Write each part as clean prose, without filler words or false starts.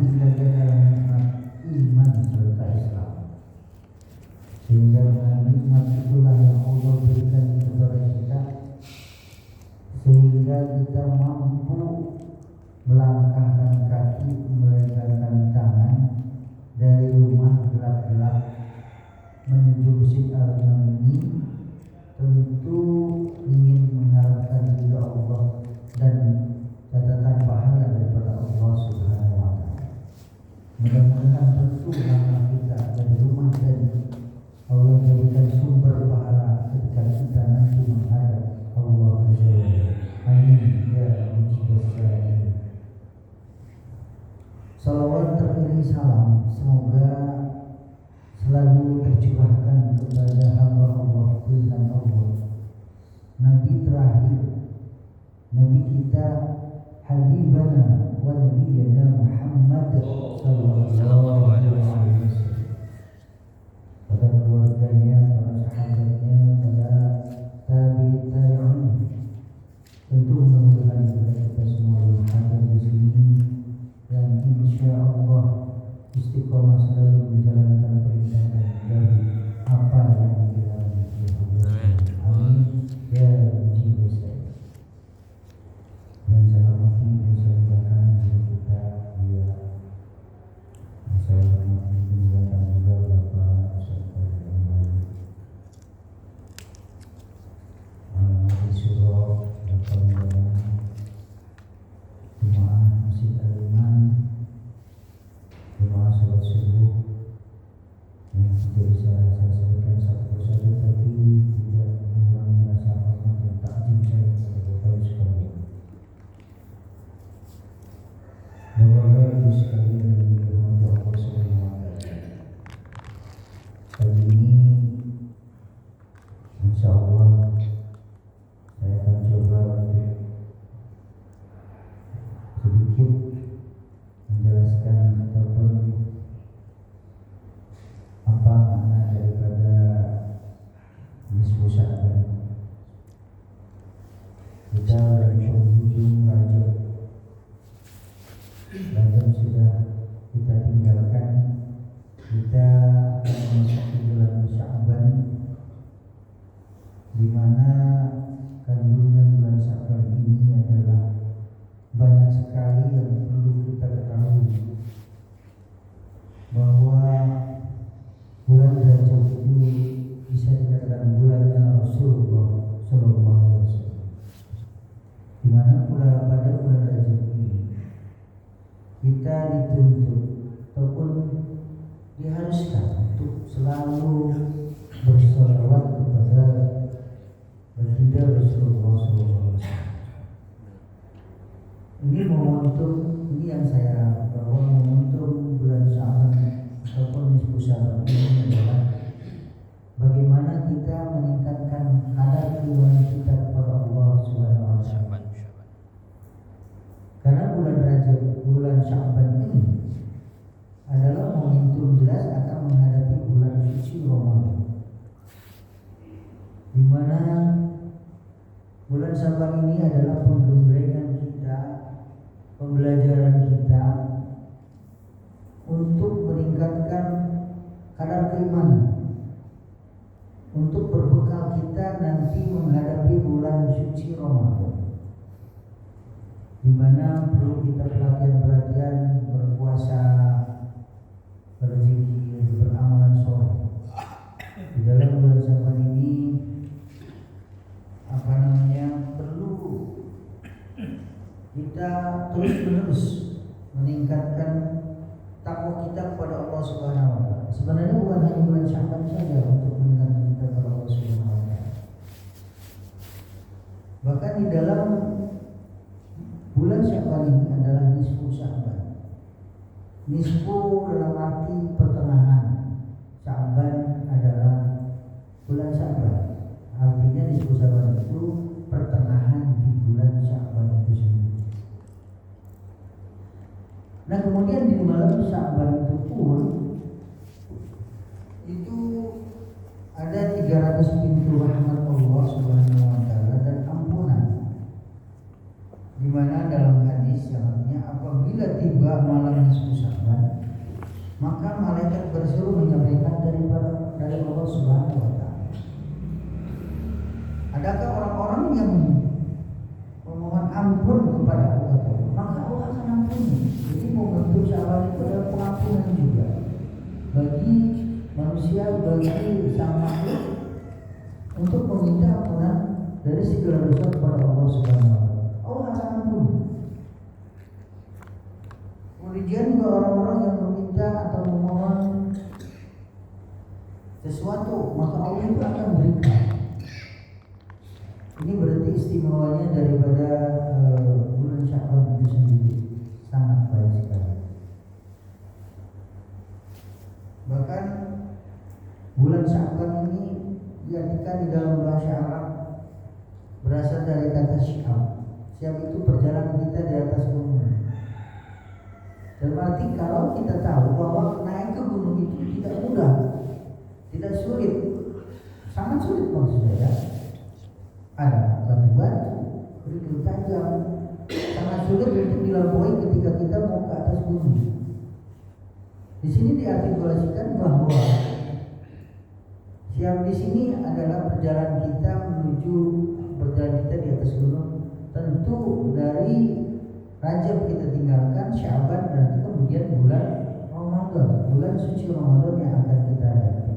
dijaga dalam nikmat iman serta Islam, sehingga nikmat itulah yang Allah berikan kepada kita, sehingga kita mampu melangkahkan kaki, melebarkan tangan dari rumah gelap-gelap menuju Masjid Al-Haram ini, tentu ingin mengharapkan ridha Allah dan catatan pahala daripada Allah Subhanahu wa Ta'ala. Mudah-mudahan tentu langkah kita dari rumah tadi Allah jadikan sumber pahala ketika kita nanti menghadap Allah Azza wa Jalla. Amin ya Rabbal alamin. Salawat teriring salam semoga selalu tercurahkan kepada hamba Allah, pilihan Allah, Nabi terakhir, Nabi kita, Habibana wa Nabiyyana Muhammad sallallahu alaihi wasallam, pada keluarganya, para sahabatnya, pada tabi'in, tentu mudah-mudahan kita semua yang hadir di sini dan insya Allah istiqomah selalu menjalankan perintah dari apa yang dilarang. Amin ya Rabbal alamin. Dan saya hormati dan saya muliakan diri kita, dia saya hormati dan muliakan juga Bapak Ustaz Al Suro, Bapak Mulia Jemaah Masjid Al-Iman, jemaah salat subuh yang tidak bisa saya sebutkan satu persatu, tapi tidak mengurangi rasa hormat dan takjub saya kepada Bapak sekalian. Bapak Ibu sekalian yang dirahmati Allah Subhanahu wa Ta'ala, kali ini insya Allah saya akan coba untuk sedikit menjelaskan ataupun apa makna daripada nisfu Sya'ban. Kita berhujung Rajab. Rajab sudah kita tinggalkan. Kita akan memasuki bulan Sya'ban, di mana kandungan bulan Sya'ban ini adalah banyak sekali yang perlu kita ketahui, bahwa bulan Rajab ini bisa dikatakan bulannya Rasulullah Sallallahu Alaihi Wasallam, di mana pada bulan Rajab ini kita dituntut ataupun diharuskan untuk selalu bersolawat kepada baginda Rasulullah Sallallahu Alaihi Wasallam. Ini momentum, ini yang saya bahwa momentum bulan Sya'ban ataupun nisfu Sya'ban ini adalah bagaimana kita meningkatkan kadar keimanan kita kepada Allah Subhanahu wa Ta'ala. Karena bulan Rajab, bulan Sya'ban ini adalah momentum jelas akan menghadapi bulan suci Ramadan, di mana bulan Sya'ban ini adalah penggemblengan kita, pembelajaran kita untuk meningkatkan kadar keimanan, untuk berbekal kita nanti menghadapi bulan suci Ramadan, di mana perlu kita perhatian-perhatian, berpuasa, berzikir, beramalan soleh. Di dalam bulan Sya'ban ini perlu kita terus-menerus meningkatkan takwa kita kepada Allah Subhanahu wa Ta'ala. Sebenarnya bukan hanya bulan Sya'ban saja untuk meningkatkan kita kepada Allah Subhanahu wa Ta'ala. Bahkan di dalam bulan Sya'ban ini adalah nisfu Sya'ban. Nisfu dalam arti pertengahan. Sya'ban adalah bulan Sya'ban. Artinya nisfu Sya'ban itu pertengahan di bulan Sya'ban itu sendiri. Nah, kemudian di malam Sya'ban itu pun itu ada 300 pintu rahmat Allah Subhanahu wa Ta'ala dan ampunan, di mana dalam hadis yang artinya apabila tiba malam nisfu Sya'ban, malaikat bersuruh menyampaikan dari Allah Subhanahu wa taala. Adakah orang-orang yang memohon ampun kepada Allah, maka Allah akan ampuni. Jadi momentum Syawal itu adalah pengampunan juga bagi manusia, bagi sang makhluk untuk meminta ampunan dari segala dosa kepada Allah Subhanahu wa taala. Allah akan ampuni. Kemudian juga orang-orang yang meminta atau memohon sesuatu, maka Allah itu akan berikan. Ini berarti istimewanya daripada bulan Sya'ban itu sendiri, sangat baik sekali. Bahkan bulan Sya'ban ini diartikan di dalam bahasa Arab berasal dari kata syi'ab. Syi'ab itu perjalanan kita di atas gunung. Dan berarti kalau kita tahu bahwa naik ke gunung itu tidak mudah, tidak sulit, sangat sulit maksudnya ya. Ada batu-batu, kerikil tajam, sangat sulit untuk dilampaui ketika kita mau ke atas gunung. Di sini diartikulasikan bahwa siap di sini adalah perjalanan kita menuju berjalan kita di atas gunung. Tentu dari Rajab kita tinggalkan, Sya'ban, dan kemudian bulan Ramadan, bulan suci Ramadan yang akan kita hadapi.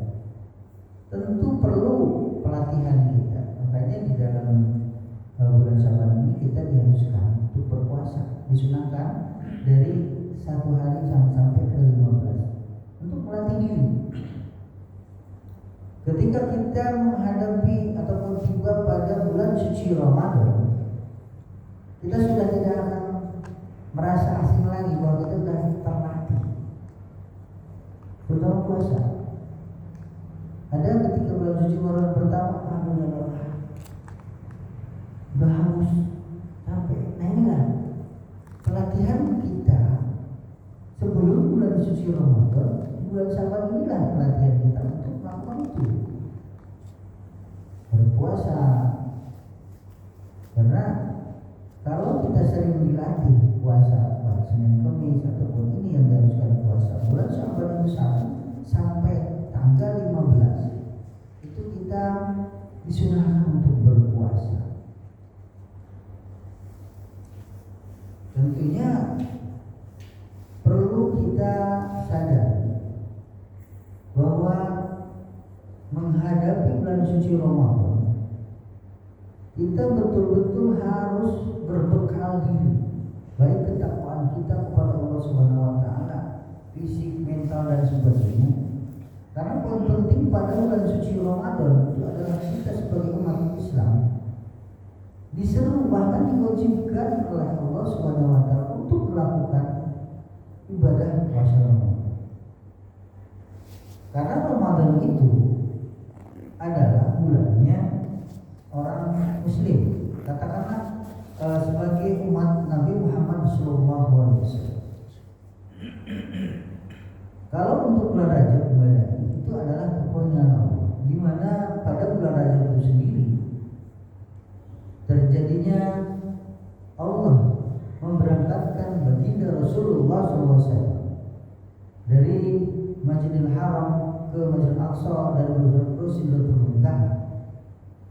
Tentu perlu pelatihan kita. Makanya di dalam bulan Sya'ban ini kita diharuskan untuk berpuasa, disunahkan dari 1 hari sampai ke 15 untuk melatih diri. Ketika kita menghadapi ataupun tiba pada bulan suci Ramadan, kita sudah tidak akan merasa asing lagi bahwa kita sudah terlatih. Terutama puasa. Ada ketika bulan suci Ramadan pertama, udah haus sampai. Nah inilah pelatihan kita sebelum bulan suci Ramadan. Bulan Syawal inilah pelatihan kita untuk melakukan itu, berpuasa. Karena kalau kita sering dilatih puasa Senin Kamis ataupun ini yang diharuskan puasa bulan Syawal itu sampai tanggal 15 itu kita disunahkan untuk berpuasa. Tentunya perlu kita sadar bahwa menghadapi bulan suci Ramadan kita betul-betul harus berbekal diri, baik ketakwaan kita kepada Allah Subhanahu wa taala, fisik, mental dan sebagainya. Karena paling penting pada bulan suci Ramadan itu adalah kita sebagai umat Islam diseru bahkan diwajibkan oleh Allah Subhanahu wa taala untuk melakukan ibadah puasa Ramadan. Karena Ramadan itu adalah bulannya orang Muslim, katakanlah sebagai umat Nabi Muhammad SAW. Kalau untuk bulan Rajab itu adalah kepunyaan Allah, di mana pada bulan Rajab itu sendiri terjadinya Allah memberangkatkan baginda Rasulullah SAW dari Masjidil Haram ke Masjidil Aqsa dan ke Sidratul Muntaha,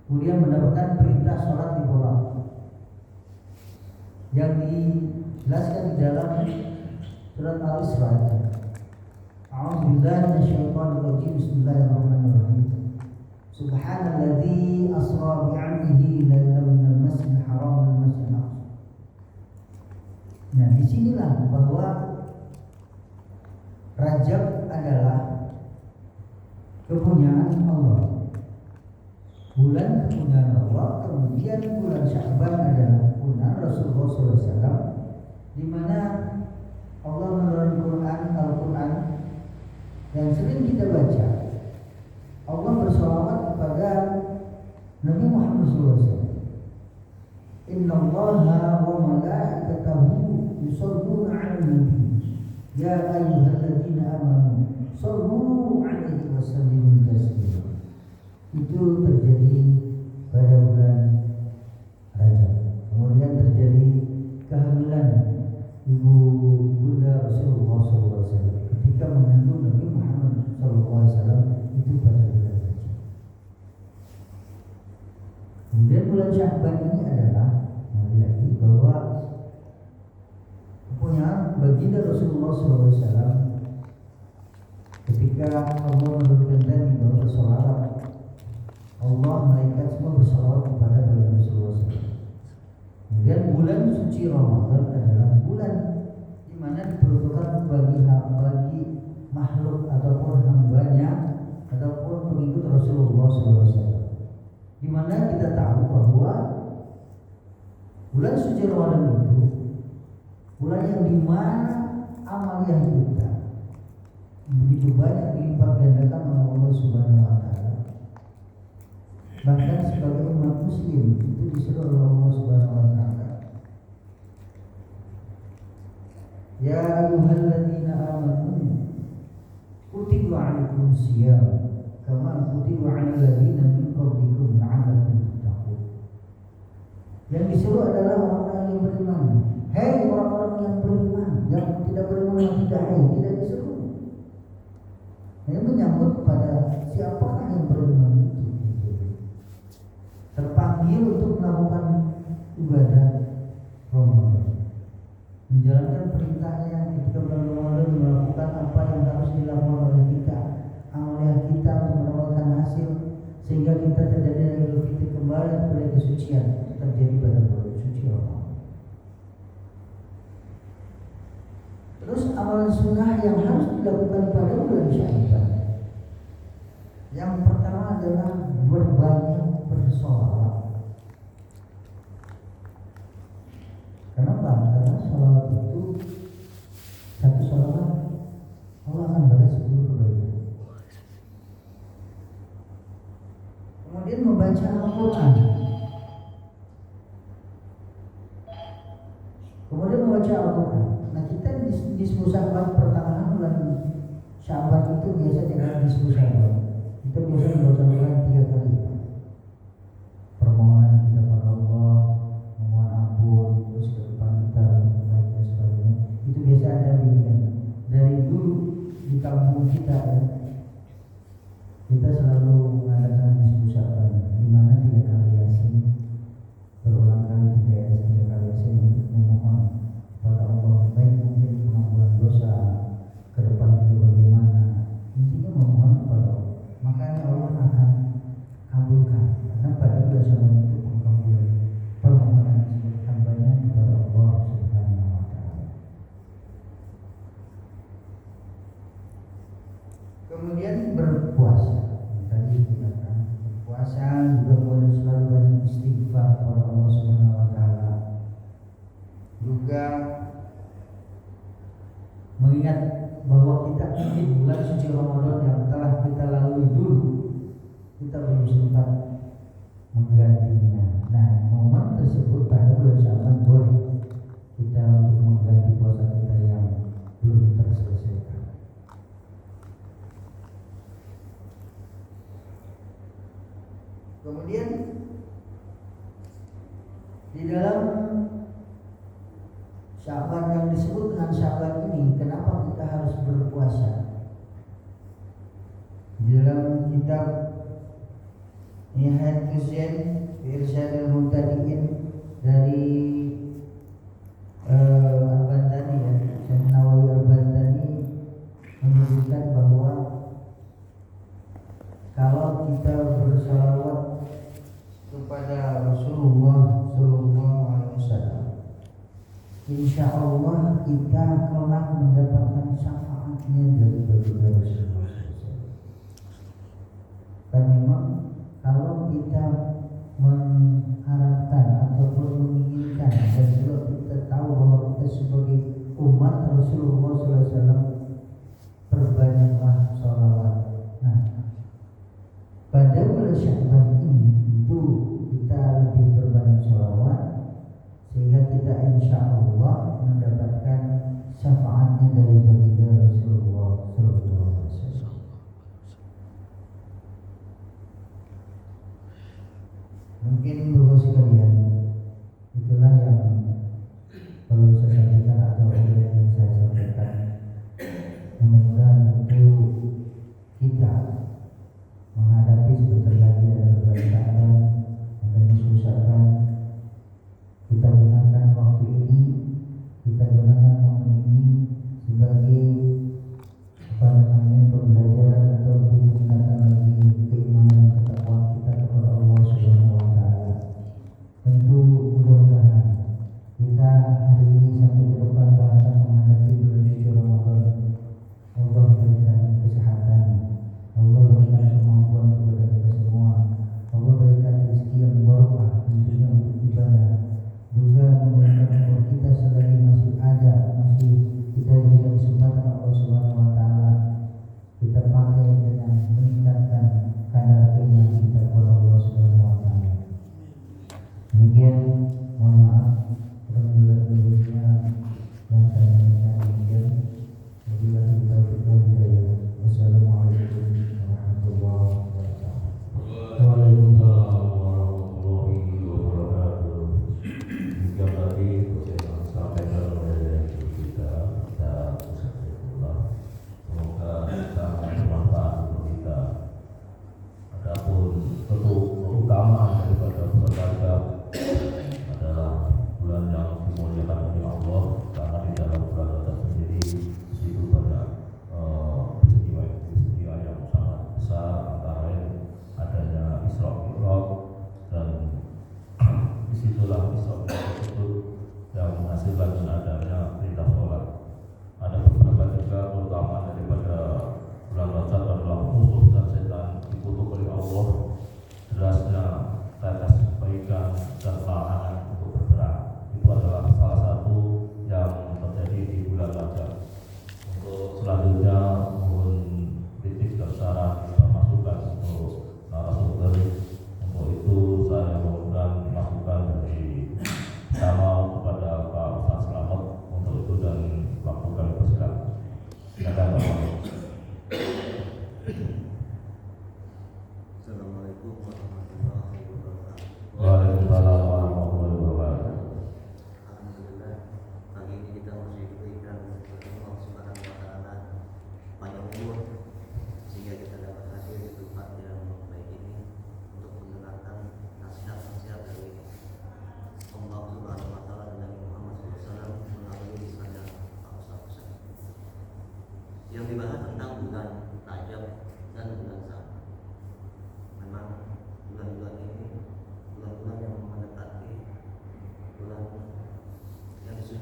kemudian mendapatkan perintah sholat di bawah yang dijelaskan di dalam surat Al-Isra. A'udzubillahi minasyaitonir rajim. Bismillahirrahmanirrahim. Subhanalladzi asra bi'abdihi lailan minal masjidil haram ila masjidil aqsa. Nah, disinilah bahwa Rajab adalah kepunyaan Allah, bulan kepunyaan Allah. Kemudian bulan Sya'ban adalah kepunyaan Rasulullah SAW, di mana Allah menurunkan Al-Quran yang sering kita baca. Allah bersalawat kepada Nabi Muhammad SAW. Inna Allaha wa malaikatahu yusalluna 'alan nabi ya ayyuhalladzina amanu sallu 'alaihi wa sallimu taslima. Itu terjadi pada bulan Rajab. Kemudian terjadi kehamilan Ibu Bunda baginda Rasulullah SAW ketika mengandung Nabi Muhammad SAW itu pada bulan Rajab. Kemudian bulan Sya'ban ini adalah lagi bahwa kepunyaan baginda Rasulullah SAW ketika Allah menurunkan tadi bahwa bersolawat, Allah malaikat semua bersolawat kepada baginda Rasulullah SAW. Kemudian bulan suci Ramadan adalah bulan di mana diperuntukkan bagi makhluk ataupun hambanya ataupun pengikut Rasulullah SAW. Di mana kita tahu bahwa bulan suci Ramadan itu bulan yang dimana amalia kita begitu banyak dilipat gandakan oleh Allah Subhanahu Wa Taala. Bahkan sebagai umat Muslim itu disuruh oleh Allah Subhanahu Wa Taala, ya ayyuhalladzina amanu kutiba 'alaikumus shiyam kama kutiba 'alal ladzina min qablikum la'allakum tattaqun. Yang disuruh adalah orang-orang yang beriman. Hei orang-orang yang beriman, yang tidak beriman yang tidak disuruh. Ini menyambut pada siapakah yang beriman itu. Terpanggil untuk melakukan ibadah Ramadan, menjalankan perintahnya ketika bulan Ramadan, melakukan apa yang harus dilakukan oleh kita, amalia kita untuk mendapatkan hasil sehingga kita terjadi dari Idul Fitri kembali kepada kesucian terjadi pada bulan suci Ramadan. Terus amalan sunnah yang harus dilakukan pada bulan Sya'ban, yang pertama adalah berbanyak bersolawat. Kenapa? Karena solawat itu satu solawat Allah akan balas 10 kebaikan. Kemudian membaca Al-Quran. Nah kita di Sya'ban pertengahan bulan Sya'ban itu biasa dengan di Sya'ban. Kita biasa membaca Al-Quran 3 kali. Permohonan kita pada Allah, memohon ampun, terus ke depan kita dan sebagainya. Itu biasa ada bimbingan. Dari dulu di kampung kita ya, kita selalu mengadakan diskusi Sya'ban, di mana 3 kali Yasin, berulang kali 3 kali Yasin untuk memohon kepada Allah, baik mungkin pengampunan dosa, ke depan kita bagaimana. Intinya memohon kepada Allah. Makanya Allah akan kabulkan. Karena pada bulan Sya'ban itu pengkabulan permohonan hambanya kepada Allah Subhanahu Wa Taala. Kemudian berpuasa. Tadi dikatakan berpuasa juga boleh selalu banyak istighfar kepada Allah Subhanahu Wa Taala. Juga mengingat bahwa kita ingin bulan suci Ramadan yang telah kita lalui dulu, kita belum sempat menggantinya. Nah, momen tersebut pada bulan Sya'ban boleh kita untuk mengganti puasa kita yang belum terselesaikan. Kemudian di dalam Sya'ban yang disebut dengan Sya'ban ini, kenapa kita harus berpuasa? Di dalam kitab Nihayatul Zain fi Irsyadil Muhtadin dari Al-Bantani ya, Syekh Nawawi Al-Bantani menyebutkan bahwa kalau kita bersalawat kepada Rasulullah Sallallahu Alaihi Wasallam, insya Allah kita kelak mendapatkan syafaatnya dari baginda Rasulullah SAW. Dan memang kalau kita mengharapkan ataupun menginginkan, dan kalau kita tahu bahwa kita sebagai umat Rasulullah SAW, perbanyaklah sholawat. Nah, pada bulan Sya'ban ini itu kita lebih berbanyak sholawat sehingga kita insya Allah mendapatkan syafaatnya dari baginda Rasulullah SAW. Mungkin Bapak sekalian, itulah yang perlu saya sampaikan atau yang saya sampaikan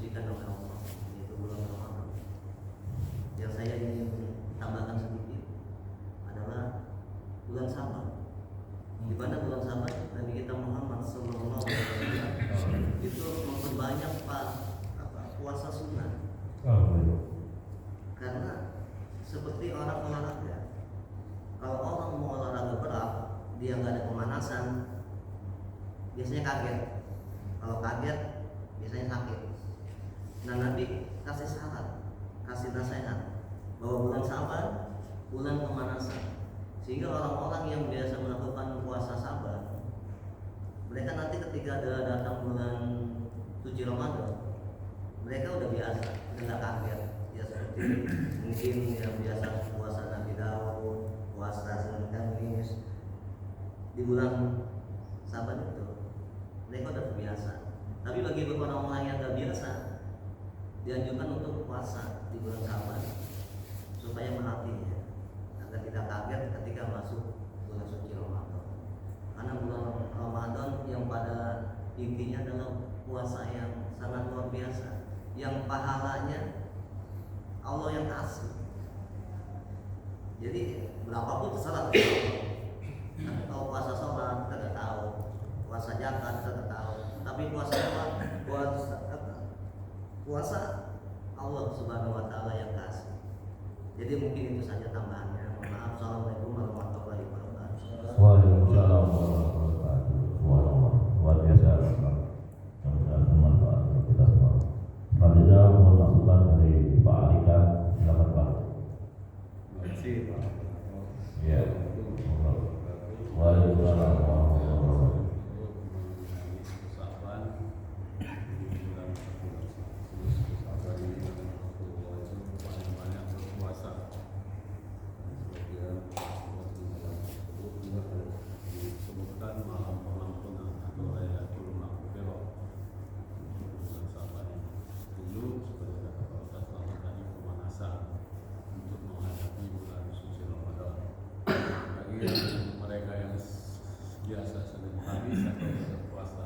disucikan oleh Allah, yaitu bulan Ramadan. Yang saya ingin tambahkan sedikit adalah bulan Sabar. Di mana bulan Sabar Nabi kita Muhammad SAW itu memperbanyak puasa sunnah. Karena seperti orang olahraga, kalau orang mau olahraga berat, dia nggak ada pemanasan, biasanya kaget. Kalau kaget, biasanya sakit. Nah, Nabi kasih syarat, kasih nasihat bahwa bulan Sabar bulan pemanasan, sehingga orang-orang yang biasa melakukan puasa Sabar, mereka nanti ketika ada datang bulan suci Ramadan, mereka udah biasa, udah nggak kaget. Ya seperti mungkin yang biasa puasa Nabi Daud, puasa Senin Kamis, di bulan Sabar itu mereka udah terbiasa. Tapi bagi orang-orang yang nggak biasa, dianjurkan untuk puasa di bulan Sabar supaya melatihnya agar tidak kaget ketika masuk bulan suci Ramadan. Karena bulan Ramadan yang pada intinya adalah puasa yang sangat luar biasa, yang pahalanya Allah yang kasih. Jadi berapapun terserah. Kalau puasa sholat kita nggak tahu, puasa zakat kita nggak tahu, tapi puasa Allah Subhanahu Wa Taala yang kasih. Jadi mungkin itu saja tambahannya. Mohon maaf. Assalamualaikum warahmatullahi wabarakatuh. Waalaikumsalam warahmatullahi wabarakatuh. Luar biasa, mudah-mudahan bermanfaat untuk kita semua. Selanjutnya mohon masukan dari Pak Alika, silakan Pak. Terima kasih Pak. Ya. Waalaikumsalam warahmatullahi wabarakatuh. Mereka yang biasa Senin Kamis atau berpuasa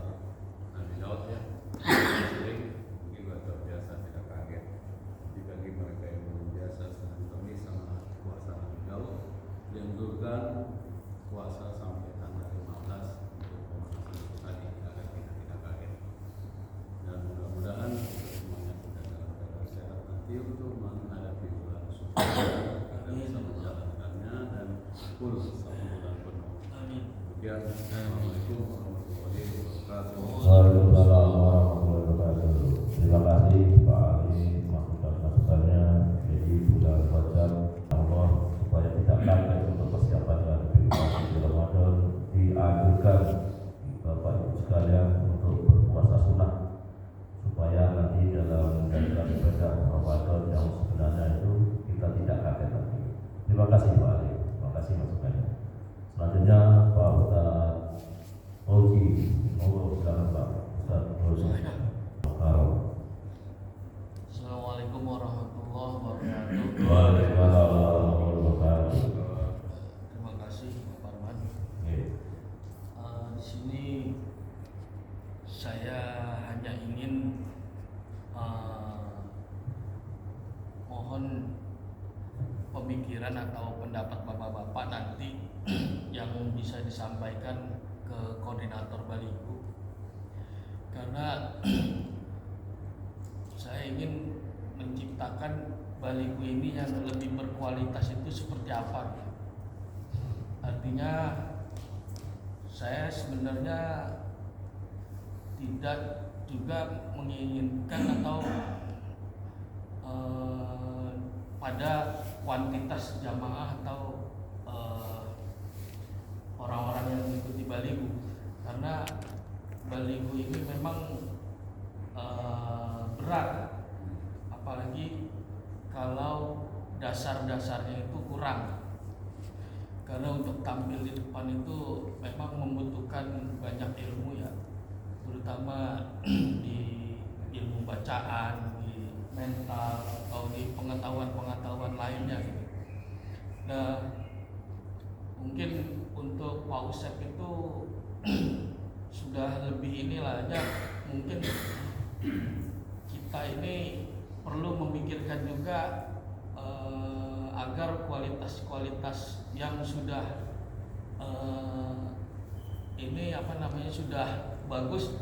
Nabi Daud ya sering mungkin sudah terbiasa tidak kaget. Jadi bagi mereka yang belum biasa Senin Kamis sama puasa Nabi Daud, dianjurkan puasa sampai tanggal 15 untuk pemanasan tadi agar kita tidak kaget. Dan mudah-mudahan kita semuanya kita dalam keadaan sehat nanti untuk menghadapi bulan suci agar bisa menjalankannya dan full satu bulan penuh. Demikian. Assalamualaikum warahmatullahi wabarakatuh. Waalaikumsalam warahmatullahi wabarakatuh. Terima kasih Pak Ali masukannya. Jadi bulan Rajab Allah supaya tidak kaget untuk persiapan menghadapi bulan suci Ramadan, dianjurkan Bapak Ibu sekalian untuk berpuasa sunnah supaya nanti dalam menjalankan ibadah Ramadan yang sebenarnya itu kita tidak kaget lagi. Terima kasih Pak Ali. Terima kasih masukannya. Selanjutnya Pak Ustaz Oji, silakan Pak Ustaz Oji. Assalamualaikum warahmatullahi wabarakatuh. Waalaikumsalam warahmatullahi wabarakatuh. Terima kasih Pak Parman. Di sini saya hanya ingin mohon pemikiran atau pendapat bapak-bapak nanti yang bisa disampaikan ke koordinator Baliku, karena saya ingin menciptakan Baliku ini yang lebih berkualitas itu seperti apa. Artinya saya sebenarnya tidak juga menginginkan atau pada kuantitas jamaah atau orang-orang yang mengikuti Baliku, karena Baliku ini memang berat, apalagi kalau dasar-dasarnya itu kurang. Karena untuk tampil di depan itu memang membutuhkan banyak ilmu ya, terutama di ilmu bacaan, di mental atau di pengetahuan-pengetahuan lainnya gitu. Nah, mungkin untuk Pak Usep itu sudah lebih inilah aja, mungkin kita ini perlu memikirkan juga agar kualitas yang sudah ini sudah bagus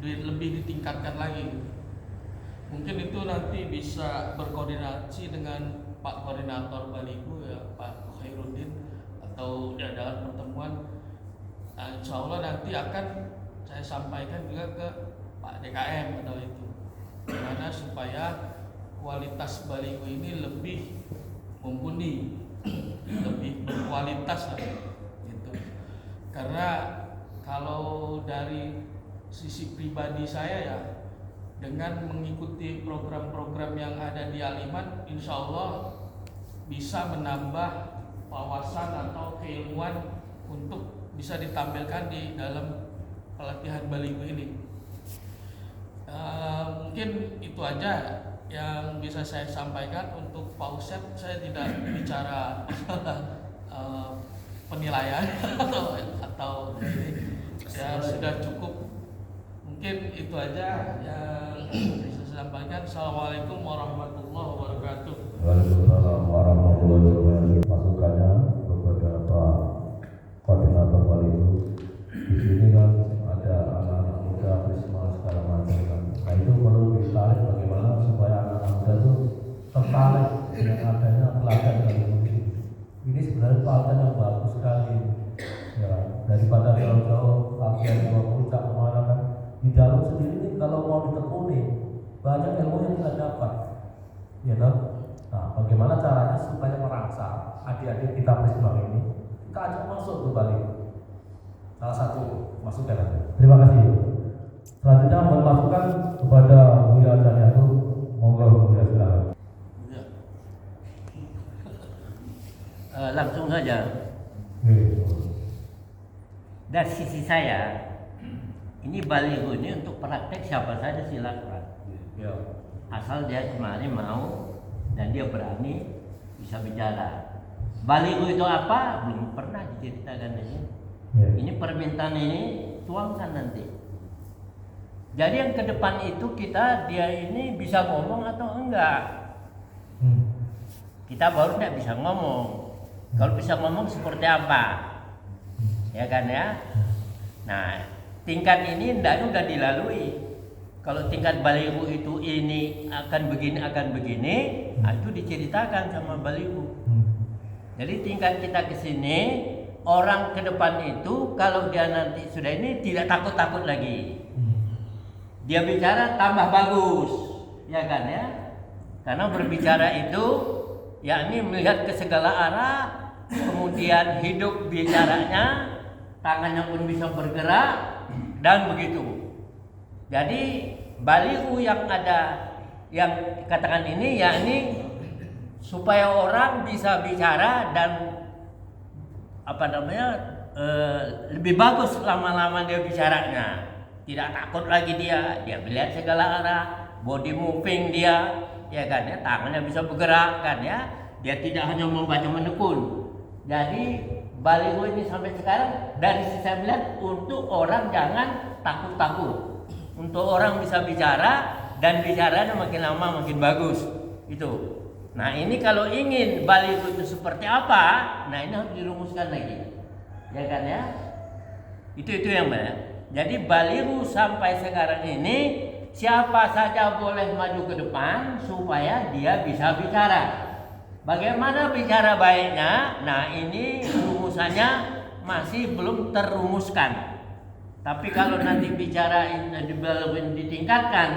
lebih ditingkatkan lagi. Mungkin itu nanti bisa berkoordinasi dengan Pak Koordinator Baligo ya, Pak Khairuddin, atau dalam pertemuan. Nah, insya Allah nanti akan saya sampaikan juga ke Pak DKM atau itu, gimana supaya kualitas Baligo ini lebih mumpuni, lebih berkualitas lah, gitu. Karena kalau dari sisi pribadi saya ya, dengan mengikuti program-program yang ada di Aliman, insya Allah bisa menambah wawasan atau keilmuan untuk bisa ditampilkan di dalam pelatihan Baligo ini. Mungkin itu aja yang bisa saya sampaikan. Untuk Pak Usep, saya tidak bicara penilaian atau ya sudah cukup. Mungkin itu aja yang bisa saya sampaikan. Assalamualaikum warahmatullahi wabarakatuh. Waalaikumsalam warahmatullahi wabarakatuh. Masukannya kepada Pak Koordinator Baligo. Di sini kan ada anak-anak muda, Prisma segala macam kan. Nah itu perlu ditarik bagaimana supaya anak-anak muda itu tertarik dengan adanya pelatihan Baligo ini. Ini sebenarnya pelatihan yang bagus sekali. Ya, daripada jauh-jauh latihan di puncak kemana kan. Di dalam sendiri ini kalau mau ditekuni banyak ilmu yang kita dapat, ya toh. Nah, bagaimana caranya supaya merangsang adik-adik kita Prisma ini kita ajak masuk ke Bali? Salah satu masukan aja. Terima kasih. Selanjutnya mohon masukan kepada Buya Cahyanto. Monggo Buya silakan. Langsung saja. Dari sisi saya, ini Baligo ini untuk praktek siapa saja silakan. Ya. Asal dia kemarin mau dan dia berani bisa bicara. Baligo itu apa? Belum pernah diceritakan ini. Ya. Ini permintaan ini tuangkan nanti. Jadi yang ke depan itu dia ini bisa ngomong atau enggak? Kita baru tidak bisa ngomong. Kalau bisa ngomong seperti apa? Ya kan ya? Nah, tingkat ini hendaknya sudah dilalui. Kalau tingkat Baligo itu ini akan begini, itu diceritakan sama Baligo. Jadi tingkat kita ke sini, orang ke depan itu kalau dia nanti sudah ini tidak takut-takut lagi. Dia bicara tambah bagus, ya kan ya? Karena berbicara itu yakni melihat ke segala arah, kemudian hidup bicaranya, tangannya pun bisa bergerak dan begitu. Jadi Baligo yang ada yang katakan ini yakni supaya orang bisa bicara dan lebih bagus lama-lama dia bicaranya. Tidak takut lagi dia melihat segala arah, body moving dia, ya kan ya, tangannya bisa bergerak kan ya. Dia tidak hanya membaca menekun. Jadi Baligo ini sampai sekarang dari sisi saya melihat untuk orang jangan takut-takut. Untuk orang bisa bicara dan bicaranya makin lama makin bagus itu. Nah ini kalau ingin Baligo itu seperti apa, nah ini harus dirumuskan lagi, ya kan ya? Itu yang mana? Jadi Baligo sampai sekarang ini siapa saja boleh maju ke depan supaya dia bisa bicara. Bagaimana bicara baiknya? Nah ini rumusannya masih belum terumuskan. Tapi kalau nanti bicara ditingkatkan,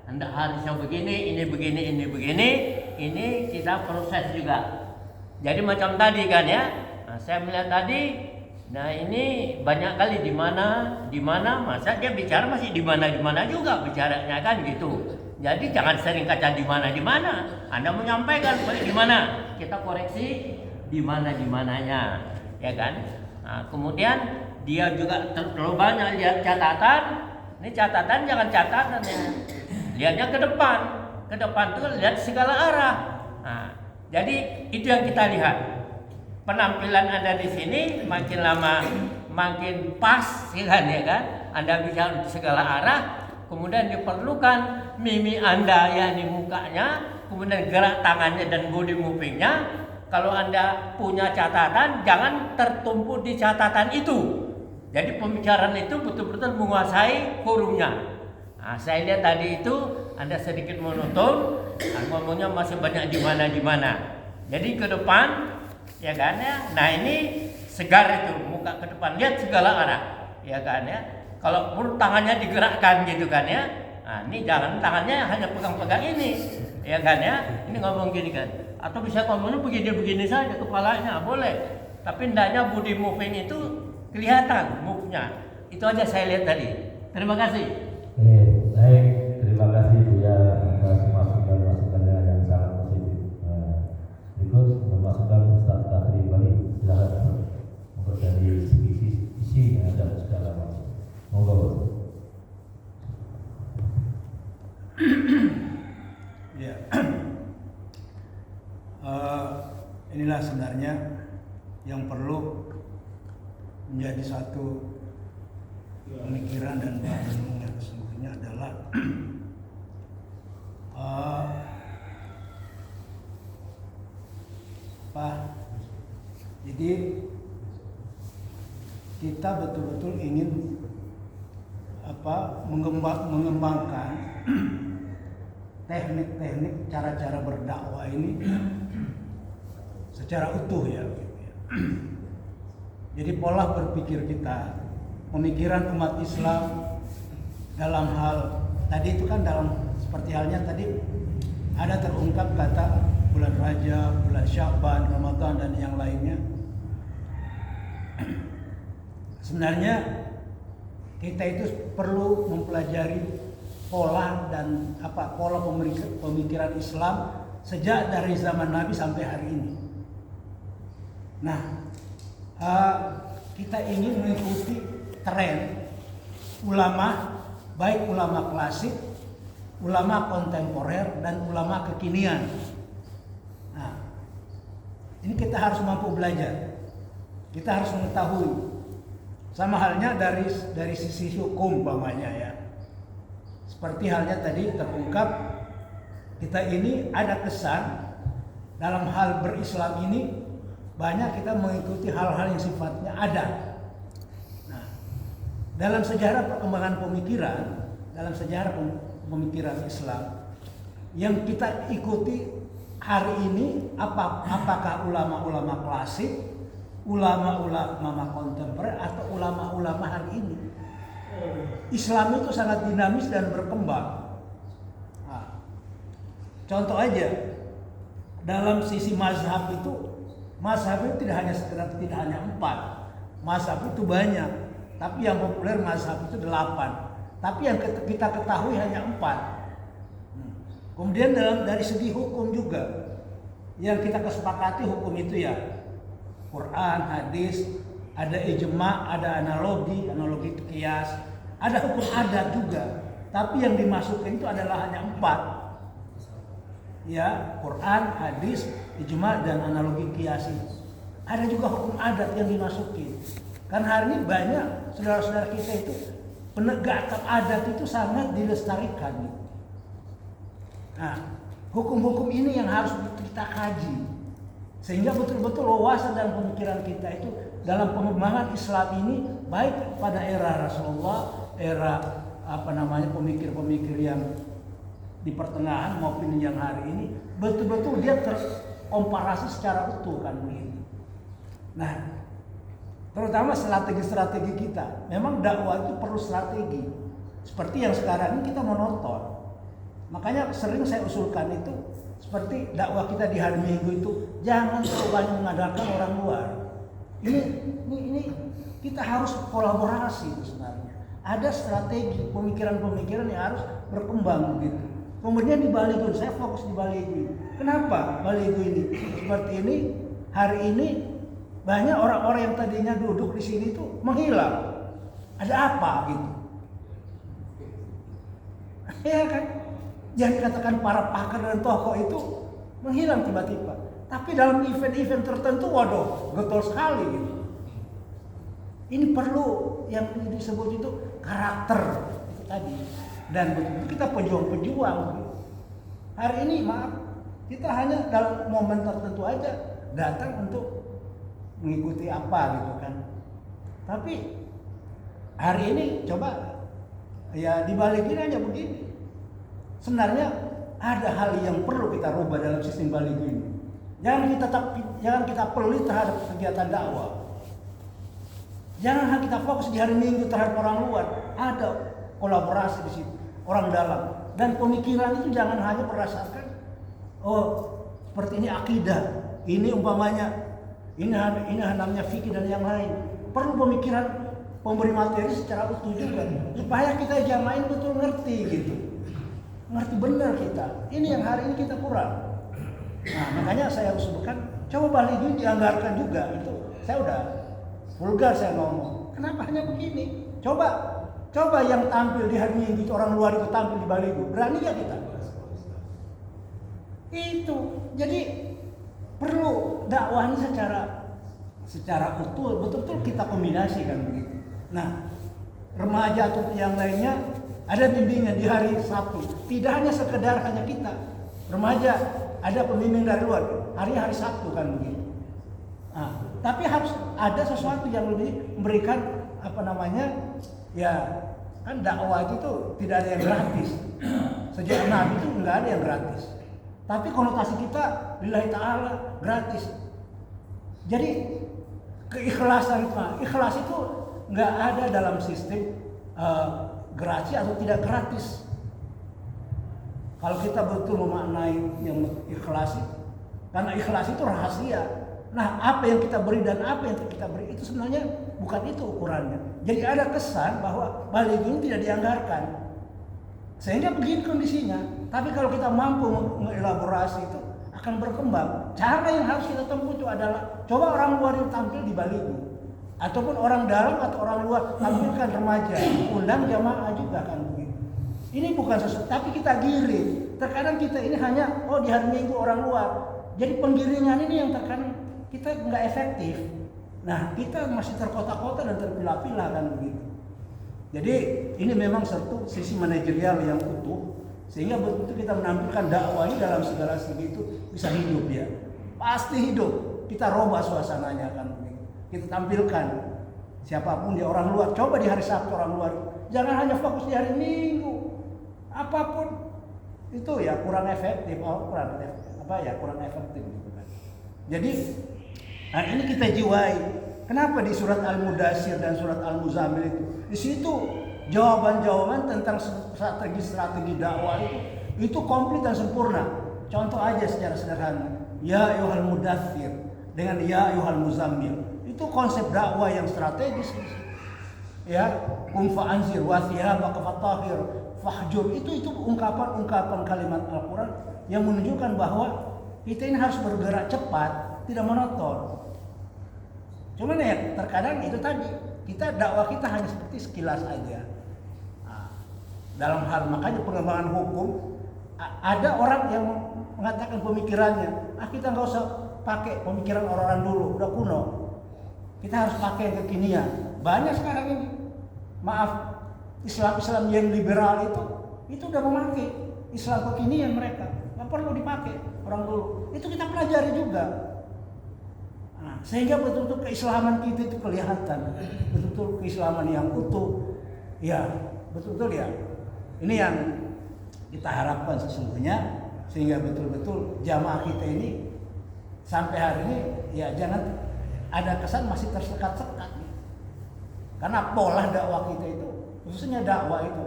Anda harusnya begini, ini begini, ini kita proses juga. Jadi macam tadi kan ya, nah, saya melihat tadi, nah ini banyak kali di mana, masa dia bicara masih di mana juga bicaranya kan gitu. Jadi jangan sering kata di mana, Anda menyampaikan di mana, kita koreksi di mananya, ya kan? Nah, kemudian dia juga terlalu banyak lihat catatan. Ini catatan jangan catatan ya. Lihatnya ke depan itu lihat segala arah. Nah, jadi itu yang kita lihat. Penampilan Anda di sini makin lama makin pas ya kan? Anda bisa segala arah. kemudian diperlukan mimi Anda yakni mukanya, kemudian gerak tangannya dan body movingnya. Kalau Anda punya catatan, jangan tertumpu di catatan itu. Jadi pembicaraan itu betul-betul menguasai forumnya. Nah, saya lihat tadi itu Anda sedikit monoton, ngomongnya masih banyak di mana. Jadi ke depan, ya kan ya. Nah ini segar itu, muka ke depan, lihat segala arah, ya kan ya. Kalau perlu tangannya digerakkan gitu kan ya. Nah ini jangan tangannya hanya pegang-pegang ini, ya kan ya. Ini ngomong gini kan. Atau bisa ngomongnya begini-begini saja kepalanya, boleh. Tapi hendaknya body moving itu kelihatan move-nya. Itu aja saya lihat tadi. Terima kasih. Baik, terima kasih Buya atas masukan-masukannya yang sangat positif. Berikut memasukkan Ustaz Tafri Bali. Silakan untuk dari segi isi dan segala macam. Monggo. Ya. Inilah sebenarnya yang perlu menjadi satu pemikiran dan bahan yang sesungguhnya adalah jadi kita betul-betul ingin mengembangkan teknik-teknik cara-cara berdakwah ini secara utuh ya. Jadi pola berpikir kita, pemikiran umat Islam dalam hal tadi itu kan dalam seperti halnya tadi ada terungkap kata bulan Rajab, bulan Sya'ban, Ramadan dan yang lainnya. Sebenarnya kita itu perlu mempelajari pola dan pola pemikiran Islam sejak dari zaman Nabi sampai hari ini. Nah, kita ingin mengikuti tren ulama, baik ulama klasik, ulama kontemporer, dan ulama kekinian. Nah, ini kita harus mampu belajar. Kita harus mengetahui. Sama halnya dari sisi hukum umpamanya ya. Seperti halnya tadi terungkap, kita ini ada kesan dalam hal berislam ini banyak kita mengikuti hal-hal yang sifatnya ada. Nah, dalam sejarah perkembangan pemikiran, dalam sejarah pemikiran Islam yang kita ikuti hari ini apakah ulama-ulama klasik, ulama-ulama kontemporer atau ulama-ulama hari ini? Islam itu sangat dinamis dan berkembang. Nah, contoh aja dalam sisi mazhab itu tidak hanya sekedar, tidak hanya 4. Mazhab itu banyak, tapi yang populer mazhab itu 8. Tapi yang kita ketahui hanya 4. Kemudian dari segi hukum juga, yang kita kesepakati hukum itu ya Quran, hadis, ada ijma, ada analogi kias, ada hukum adat juga. Tapi yang dimasukkan itu adalah hanya 4. Ya, Quran, hadis, ijma, dan analogi kias. Ada juga hukum adat yang dimasukin. Kan hari ini banyak saudara-saudara kita itu penegakan adat itu sangat dilestarikan. Nah, hukum-hukum ini yang harus kita kaji. Sehingga betul-betul wawasan dan pemikiran kita itu dalam pengembangan Islam ini baik pada era Rasulullah, era pemikir-pemikir yang di pertengahan maupun yang hari ini betul-betul dia terkomparasi secara utuh kan begitu. Nah, terutama strategi-strategi kita. Memang dakwah itu perlu strategi. Seperti yang sekarang ini kita menonton. Makanya sering saya usulkan itu seperti dakwah kita di hari Minggu itu jangan terlalu banyak mengandalkan orang luar. Ini kita harus kolaborasi itu sebenarnya. Ada strategi pemikiran-pemikiran yang harus berkembang begitu. Kemudian di Baligo, saya fokus di Baligo. Kenapa Baligo ini? Seperti ini, hari ini banyak orang-orang yang tadinya duduk di sini itu menghilang. Ada apa gitu? Ya kan? Yang dikatakan para pakar dan tokoh itu menghilang tiba-tiba. Tapi dalam event-event tertentu, waduh, getol sekali gitu. Ini perlu yang disebut itu karakter itu tadi. dan betul-betul kita pejuang-pejuang. Hari ini maaf, kita hanya dalam momen tertentu aja datang untuk mengikuti apa gitu kan. Tapi hari ini coba ya dibalikin aja begini. Sebenarnya ada hal yang perlu kita rubah dalam sistem baligo ini. Jangan kita pelit terhadap kegiatan dakwah. Jangan kita fokus di hari Minggu terhadap orang luar. Ada kolaborasi di situ, orang dalam. Dan pemikiran itu jangan hanya berdasarkan seperti ini akidah, ini umpamanya, ini namanya fikih dan yang lain. Perlu pemikiran pemberi materi secara utuh juga supaya kita jamain betul ngerti gitu. Ngerti benar kita. Ini yang hari ini kita kurang. Nah, makanya saya harus sebutkan, coba baligo dianggarkan juga. Itu saya udah vulgar saya ngomong. Kenapa hanya begini? Coba yang tampil di hari Minggu itu orang luar itu tampil di baligo. Berani gak kita? Itu. Jadi perlu dakwahnya secara utuh, betul-betul kita kombinasikan begitu. Nah, remaja atau yang lainnya ada bimbingan di hari Sabtu. Tidak hanya sekedar hanya kita. Remaja ada pembimbing dari luar. Hari Sabtu kan begitu. Nah, tapi harus ada sesuatu yang lebih memberikan ya kan dakwah itu tidak ada yang gratis. Sejak Nabi itu nggak ada yang gratis. Tapi konotasi kita lillahi ta'ala gratis. Jadi keikhlasan itu, ikhlas itu nggak ada dalam sistem gratis atau tidak gratis. Kalau kita betul memaknai yang ikhlas, karena ikhlas itu rahasia. Nah, apa yang kita beri dan apa yang kita beri itu sebenarnya bukan itu ukurannya. Jadi ada kesan bahwa baligo ini tidak dianggarkan. Sehingga begini kondisinya. Tapi kalau kita mampu mengelaborasi itu akan berkembang. Cara yang harus kita tempuh itu adalah coba orang luar yang tampil di baligo. Ataupun orang dalam atau orang luar tampilkan remaja. Undang jamaah juga kan begitu. Ini bukan sesuatu, tapi kita giring. Terkadang kita ini hanya di hari Minggu orang luar. Jadi penggiringan ini yang terkadang kita nggak efektif. Nah, kita masih terkotak-kotak dan terpilah-pilah kan begitu. Jadi ini memang satu sisi manajerial yang utuh, sehingga betul kita menampilkan dakwah ini dalam segala segi itu bisa hidup ya. Pasti hidup. Kita robah suasananya kan begitu. Kita tampilkan siapapun dia orang luar. Coba di hari Sabtu orang luar. Jangan hanya fokus di hari Minggu. Apapun itu ya kurang efektif. Kurang efektif gitu kan. Jadi nah ini kita jiwai. Kenapa di surat Al-Mudaththir dan surat Al-Muzammil itu? Di situ jawaban-jawaban tentang strategi dakwah itu komplit dan sempurna. Contoh aja secara sederhana. Ya ayyuhal mudaththir dengan ya ayyuhal muzammil. Itu konsep dakwah yang strategis. Ya, qum fa'anzir wa thiyabaka fatahhir fahjur. Itu ungkapan-ungkapan kalimat Al-Qur'an yang menunjukkan bahwa kita ini harus bergerak cepat, tidak monoton. Cuman ya terkadang itu tadi kita dakwah kita hanya seperti sekilas aja. Nah, dalam hal makanya pengembangan hukum ada orang yang mengatakan pemikirannya, kita nggak usah pakai pemikiran orang-orang dulu, udah kuno. Kita harus pakai yang kekinian. Banyak sekarang ini, maaf, Islam yang liberal itu udah memakai Islam kekinian mereka, nggak perlu dipakai orang dulu. Itu kita pelajari juga. Sehingga betul-betul keislaman kita itu kelihatan, betul-betul keislaman yang utuh, ya betul-betul ya. Ini yang kita harapkan sesungguhnya, sehingga betul-betul jamaah kita ini sampai hari ini ya jangan ada kesan masih tersekat-sekat. Karena pola dakwah kita itu, khususnya dakwah itu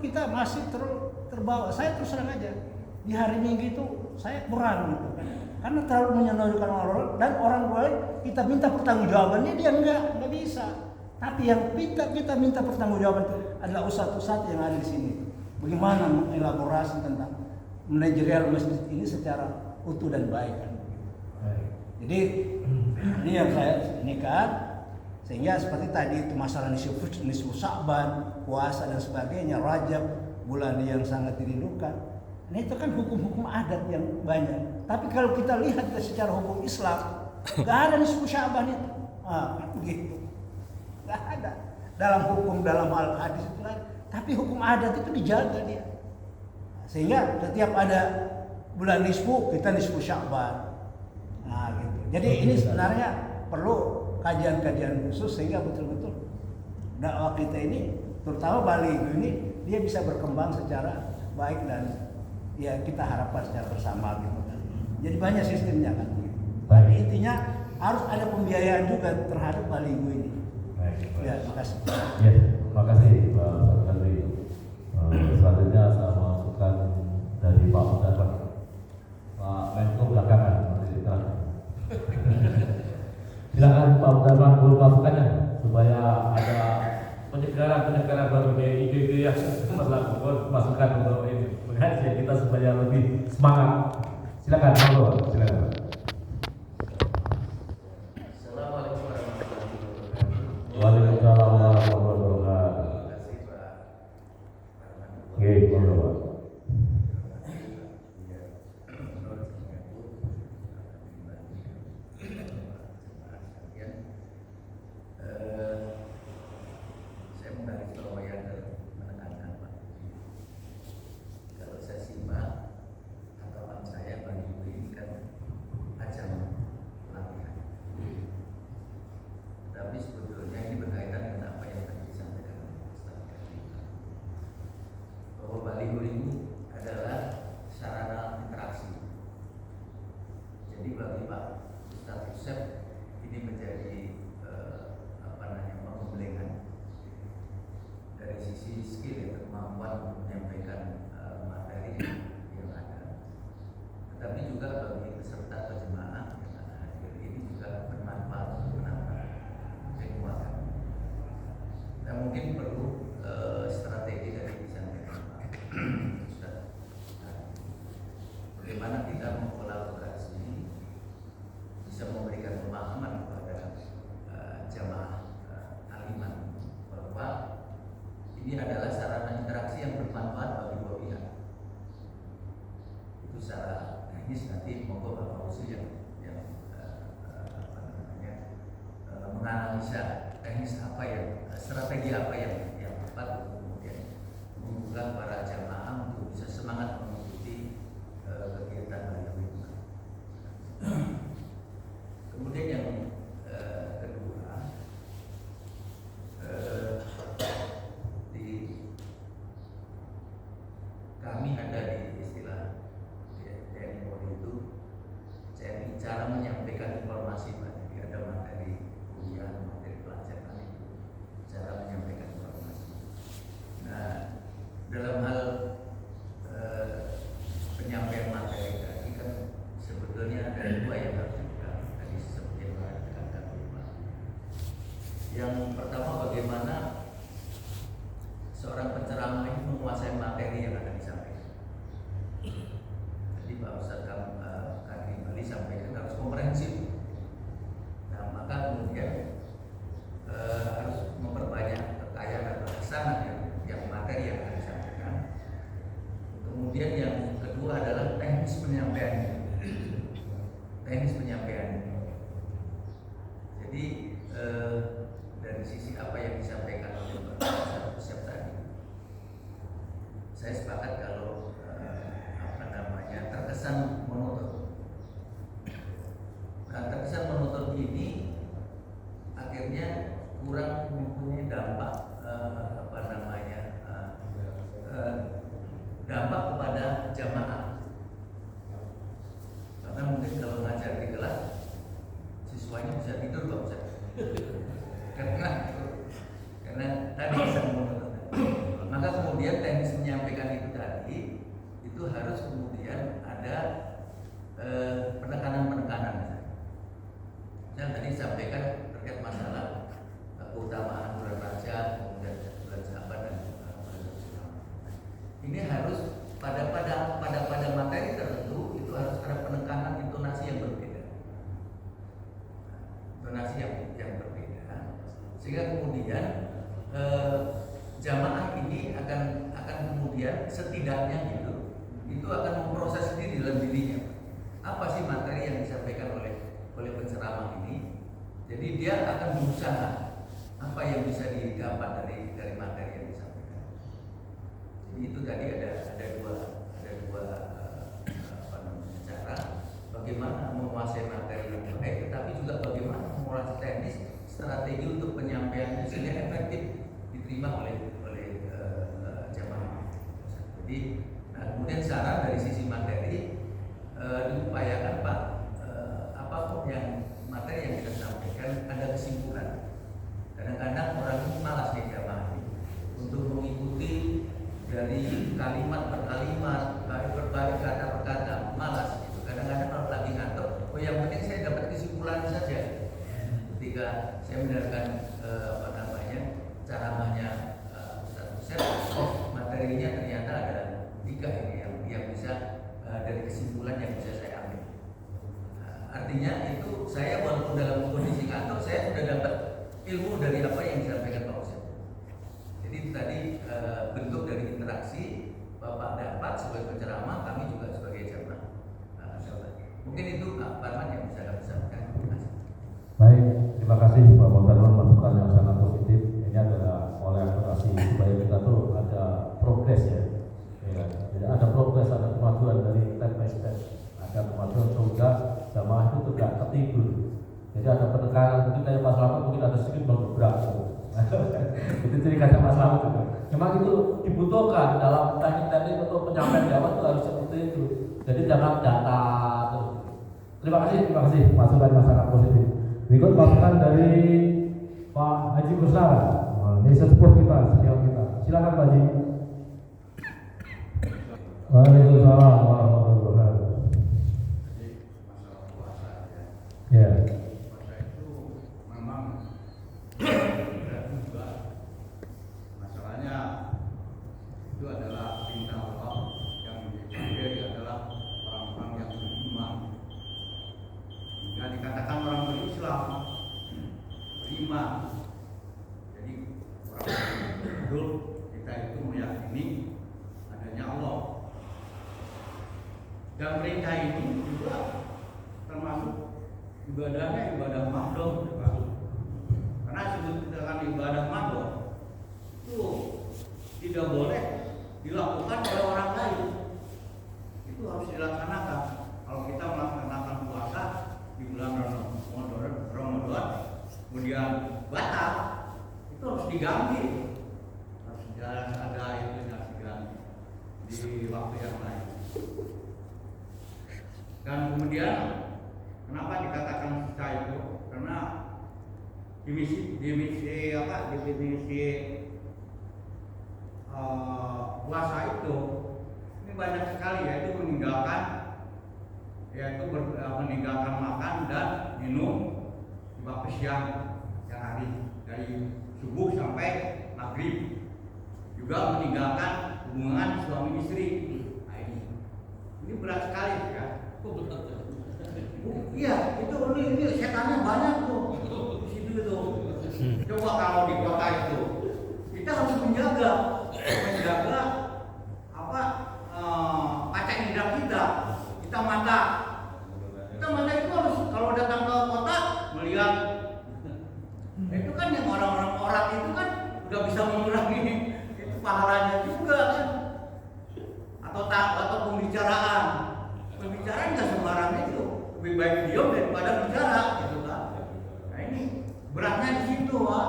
kita masih terbawa. Saya terus terang aja di hari Minggu itu saya kurang gitu kan. Karena terlalu menyenangkan orang dan orang lain kita minta pertanggungjawabannya dia enggak bisa. Tapi yang kita minta pertanggungjawaban adalah ustadz-ustadz yang ada di sini. Bagaimana mengelaborasi tentang manajerial masjid ini secara utuh dan baik kan. Jadi ini yang saya inikan sehingga seperti tadi itu masalah nisfu Sya'ban, puasa dan sebagainya, Rajab, bulan yang sangat dirindukan. Ini itu kan hukum-hukum adat yang banyak. Tapi kalau kita lihat secara hukum Islam, nggak ada nisfu Sya'ban itu. Kan begitu. Nggak ada. Dalam hukum, dalam hal hadis itu tapi hukum adat itu dijaga dia. Sehingga setiap ada bulan nisfu, kita nisfu Sya'ban. Nah, gitu. Jadi ini sebenarnya perlu kajian-kajian khusus sehingga betul-betul dakwah kita ini, terutama Bali ini, dia bisa berkembang secara baik dan ya kita harapkan secara bersama gitu kan. Jadi banyak sistemnya kan. Tapi intinya harus ada pembiayaan juga terhadap Bali ini. Baik. Ya, makasih. Ya, terima kasih Pak Kadri. Selanjutnya saya masukkan dari Pak Mudarman. Pak Menko belakangan, silakan. Silakan Pak Mudarman dulu masukannya supaya ada penyegaran baru ide-ide yang masukan untuk ini mengaji kita supaya lebih semangat. Silakan, Pak. Silakan. Assalamualaikum warahmatullahi wabarakatuh. Waalaikumsalam warahmatullahi wabarakatuh. Terima kasih Pak Arman. Oke, Pak. Saya menggarisbawahi dan menekankan Pak. Kalau saya simak tanggapan saya Bali ini kan ajang latihan. Tapi sebetulnya ini berkaitan dengan apa yang tadi disampaikan oleh Ustaz Kadri, bahwa baliho ini adalah sarana interaksi. Jadi bagi Pak Ustaz Yusef ini menjadi pembelajaran dari sisi skill dan kemampuan menyampaikan materi yang ada. Tetapi juga bagi peserta atau jemaah yang akan hadir ini juga bermanfaat untuk menambah ilmu. Dan mungkin perlu strategi dari disampaikan Pak Ustaz. Bagaimana kita mengkolaborasi bisa memberikan pemahaman kepada jamaah aliman bahwa ini adalah sarana interaksi yang bermanfaat bagi dua pihak. Itu secara teknis nanti monggo Bapak Usi yang menganalisa teknis apa yang strategi apa yang tepat untuk kemudian membuka para jamaah untuk bisa semangat mengikuti kegiatan belajar. Kemudian yang kedua, kami ada di istilah TNI Polri itu cara menyampaikan informasi Pak. Jadi ada materi kuliah, materi pelajaran itu cara menyampaikan informasi. Nah, dalam hal penyampaian materi tadi kan sebetulnya ada dua yang harus dipegang tadi seperti yang dikatakan Pak. Yang pertama, bagaimana seorang penceramah ini menguasai materi yang akan disampaikan. Jadi Pak Ustaz Kadri Bali sampaikan harus komprehensif. Nah, maka kemudian harus memperbanyak kekayaan bahasa yang materi yang akan disampaikan. Kemudian yang kedua adalah teknis penyampaiannya. Teknis penyampaiannya. Jadi dari sisi apa yang disampaikan oleh Pak Ustaz tadi, saya sepakat kalau terkesan monoton. Nah, terkesan monoton ini akhirnya kurang mempunyai dampak dampak kepada jamaah. Karena mungkin kalau ngajar di kelas siswanya bisa tidur Pak Ustaz. karena tadi bisa monoton. Maka kemudian teknis menyampaikan itu tadi itu harus kemudian ada penekanan-penekanan. Yang tadi disampaikan terkait masalah keutamaan bulan Rajab, kemudian bulan Syaban dan bulan Zulhijjah. Ini harus pada materi tertentu itu harus ada penekanan intonasi yang berbeda. Intonasi yang berbeda. Sehingga kemudian jamaah ini akan kemudian setidaknya itu akan memproses sendiri dalam dirinya. Apa sih materi yang disampaikan oleh penceramah ini? Jadi dia akan berusaha apa yang bisa didapat dari materi yang disampaikan. itu tadi ada dua cara bagaimana menguasai materi yang baik, tetapi juga bagaimana menguasai teknis strategi untuk penyampaiannya sehingga efektif diterima oleh jamaah. Jadi, kemudian saran dari sisi materi diupayakan Pak, apapun yang materi yang kita sampaikan ada kesimpulan. Kadang-kadang orang ini malas nih jamaah ini untuk mengikuti dari kalimat per kalimat, baik per baik, kata per kata, malas gitu. Kadang-kadang kalau lagi ngantuk, oh yang penting saya dapat kesimpulan saja. Ketika saya mendengarkan ceramahnya Ustaz Hussein, oh materinya ternyata ada 3 ini yang bisa dari kesimpulan yang bisa saya ambil. Artinya itu saya walaupun dalam kondisi ngantuk, saya sudah dapat ilmu dari apa yang disampaikan Pak Hussein. Jadi itu tadi bentuk dari interaksi Bapak dapat sebagai penceramah, kami juga sebagai jamaah. Mungkin itu Pak Parman yang bisa kami sampaikan. Baik, terima kasih Pak Montarman, masukan yang sangat positif. Ini adalah oleh advokasi supaya kita tuh ada progres ya. Jadi ada progres, ada kemajuan dari step by step, ada kemajuan sehingga jamaah itu tidak tertidur. Jadi ada penekanan, mungkin dari Pak Selamat mungkin ada sedikit bergerak. Itu ciri khasnya Pak Selamat juga. Memang itu dibutuhkan dalam teknik-teknik untuk penyampaian dakwah itu harus seperti itu. Jadi jangan data terus. Terima kasih masukan yang sangat positif. Berikut masukan dari Pak Haji Kusnara. Ini sesepuh kita, senior kita. Silakan Pak Haji. Waalaikumsalam warahmatullahi wabarakatuh. Jadi masalah puasa ya. Ya. Puasa itu memang berat juga. Masalahnya itu adalah bintang Allah yang dipanggil adalah orang-orang yang beriman. Yang dikatakan orang berislam, beriman. Jadi orang betul kita itu meyakini adanya Allah. Dan perintah ini juga termasuk ibadahnya ibadah makhluk. Karena sebutkan ibadah makhluk itu tidak boleh dilakukan oleh orang lain. Itu harus dilaksanakan. Kalau kita melaksanakan puasa di bulan Ramadan, kemudian batal, itu harus diganti. Harus ada itu yang diganti di waktu yang lain. Dan kemudian kenapa dikatakan sisa itu? Karena definisi puasa itu ini banyak sekali, yaitu meninggalkan makan dan minum di waktu siang yang hari dari subuh sampai maghrib, juga meninggalkan hubungan suami istri. Nah, ini berat sekali ya. Iya, ini setannya banyak tuh di situ itu. Coba kalau di kota itu, kita harus menjaga kaca indera kita mata itu harus kalau datang ke kota melihat. Itu kan yang orang-orang itu kan udah bisa mengurangi itu pahalanya juga kan. Atau pembicaraan nggak sembarang itu, lebih baik diam daripada bicara gitu kan. Nah ini beratnya di situ Pak.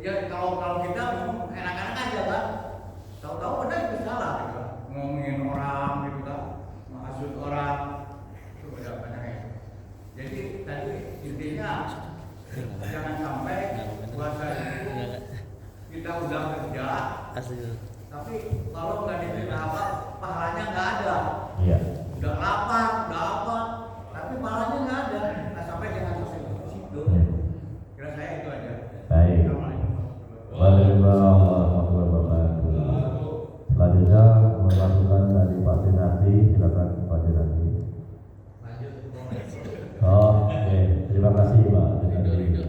Ya kalau kita ngomong enak-enak aja kan, tahu-tahu ada itu salah gitu kan. Ngomongin orang gitu kan, menghasut orang, itu udah banyak. Jadi tadi intinya jangan sampai puasa itu kita udah kerja, tapi kalau nggak diterima apa, pahalanya nggak ada. Iya. Udah lapar, udah apa, tapi pahalanya nggak ada. Nah sampai jangan sampai situ. Kira saya itu aja. Baik. Waalaikumsalam warahmatullahi wabarakatuh. Selanjutnya melakukan dari Pak Dinasti, silakan Pak Dinasti. Oh, oke. Terima kasih Pak Dinasti.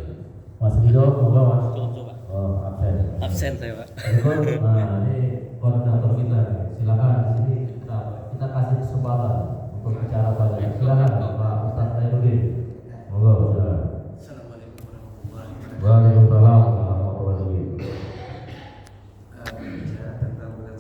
Mas Rido, moga Mas. Oh, absen saya Pak. Ini koordinator kita. Silakan di sini kita kasih kesempatan untuk bicara banyak. Silakan Pak Ustaz Khairuddin. Moga silakan. Assalamualaikum warahmatullahi wabarakatuh. Waalaikumsalam warahmatullahi wabarakatuh. Bicara tentang bulan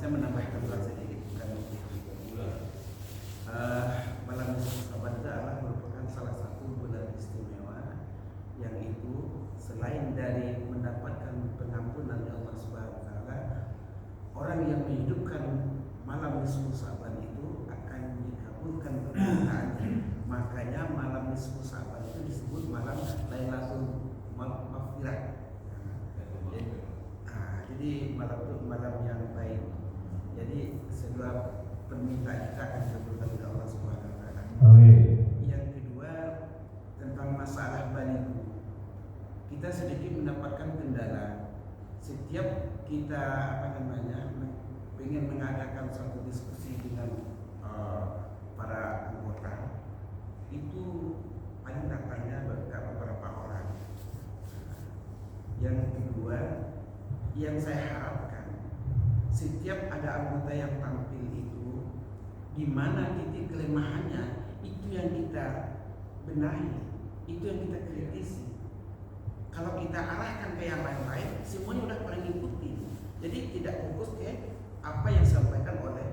saya menambahkan sedikit bukan malam Sabat adalah merupakan salah satu bulan istimewa yang itu selain dari mendapatkan pengampunan Allah Subhanahu wa taala, orang yang menghidupkan malam nisfu Sa'ban itu akan dikabulkan permintaannya. Makanya malam nisfu Sa'ban itu disebut malam Lailatul Maghfirah. Jadi malam itu malam yang baik. Jadi segala permintaan kita akan dikabulkan oleh Allah Subhanahu wa taala. Amin. Yang kedua tentang masalah balihu. Kita sedikit mendapatkan kendala. Setiap kita ingin mengadakan suatu diskusi dengan para anggota, itu paling datangnya beberapa orang. Yang kedua, yang saya harapkan setiap ada anggota yang tampil itu, di mana titik kelemahannya, itu yang kita benahi, itu yang kita kritisi. Kalau kita arahkan ke yang lain-lain, semuanya udah pada ngikutin. Jadi tidak fokus ke apa yang disampaikan oleh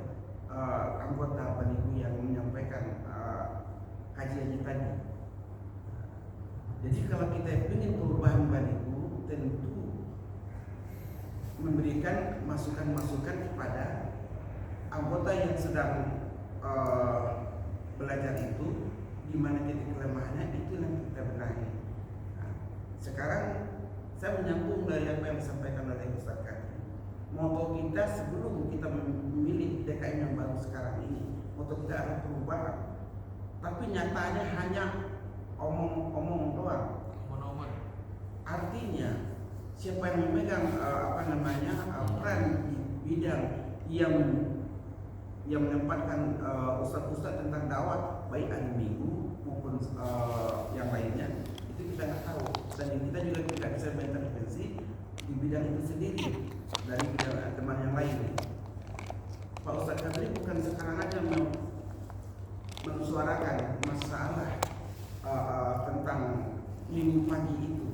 anggota Balihu yang menyampaikan kajiannya tadi. Jadi kalau kita ingin perubahan Balihu, tentu memberikan masukan-masukan kepada anggota yang sedang belajar itu, di mana titik kelemahannya, itu yang kita benahi. Sekarang saya menyambung dari apa yang disampaikan oleh Ustaz Kaki. Moto kita sebelum kita memilih DKM yang baru sekarang ini, moto kita adalah perubahan. Tapi nyatanya hanya omong-omong doang. Artinya siapa yang memegang peran di bidang yang menempatkan ustaz-ustaz tentang dakwah, baik hari Minggu maupun yang lainnya, itu kita nggak tahu. Dan kita juga tidak bisa berintervensi di bidang itu sendiri dari bidang teman yang lain. Pak Ustadz Kadri bukan sekarang aja mensuarakan masalah tentang minggu pagi itu.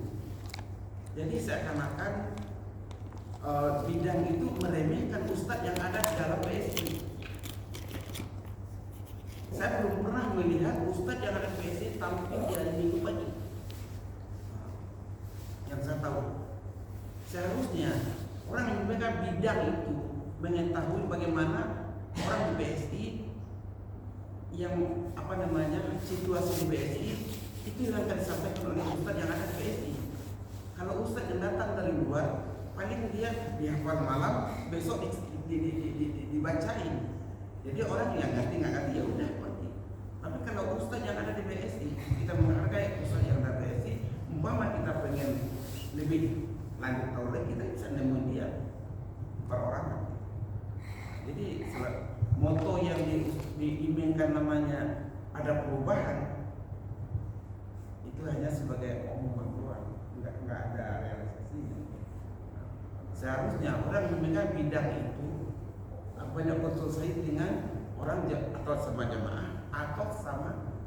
Jadi seakan-akan bidang itu meremehkan ustadz yang ada di dalam PSI. Saya belum pernah melihat ustadz yang ada di PSI tampil di hari Minggu pagi. Yang saya tahu, seharusnya orang yang memegang bidang itu mengetahui bagaimana orang di PSI yang situasi di PSI itu yang akan disampaikan oleh ustadz yang ada di PSI. Kalau ustadz yang datang dari luar, paling dia dihafal malam, besok dibacain. Jadi orang yang nggak ngerti ya udah pergi. Tapi kalau ustadz yang ada di PSI, kita menghargai ustadz yang ada di PSI. Umpama kita pengen lebih lanjut tahu lagi, kita bisa nemuin dia perorangan. Jadi moto yang diinginkan namanya ada perubahan, itu hanya sebagai omongan doang, nggak ada realisasinya. Seharusnya orang memegang bidang itu banyak konsultasi dengan orang atau sama jamaah atau sama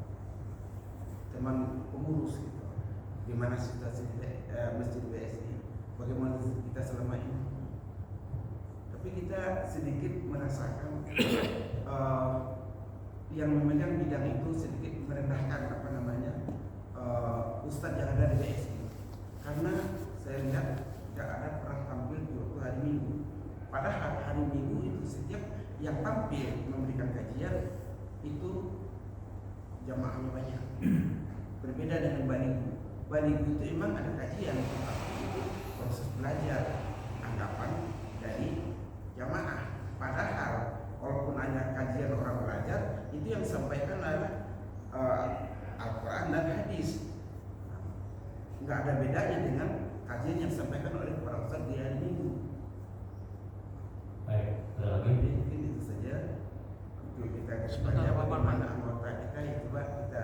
teman pengurus gitu. Gimana situasi masjid BSI, bagaimana kita selama ini. Tapi kita sedikit merasakan yang memegang bidang itu sedikit merendahkan ustadz yang ada di BSI. Karena saya lihat tidak ada pernah tampil di waktu hari Minggu. Padahal hari Minggu itu setiap yang tampil memberikan kajian itu jamaahnya banyak. Berbeda dengan Balihu. Balihu itu memang ada kajian, itu proses belajar, anggapan dari jamaah. Padahal walaupun hanya kajian orang belajar, itu yang disampaikan adalah Al-Quran dan hadis. Nggak ada bedanya dengan kajian yang disampaikan oleh para ustadz di hari Minggu. Baik, ada lagi? Mungkin itu saja untuk kita kedepannya bagaimana anggota kita yang coba kita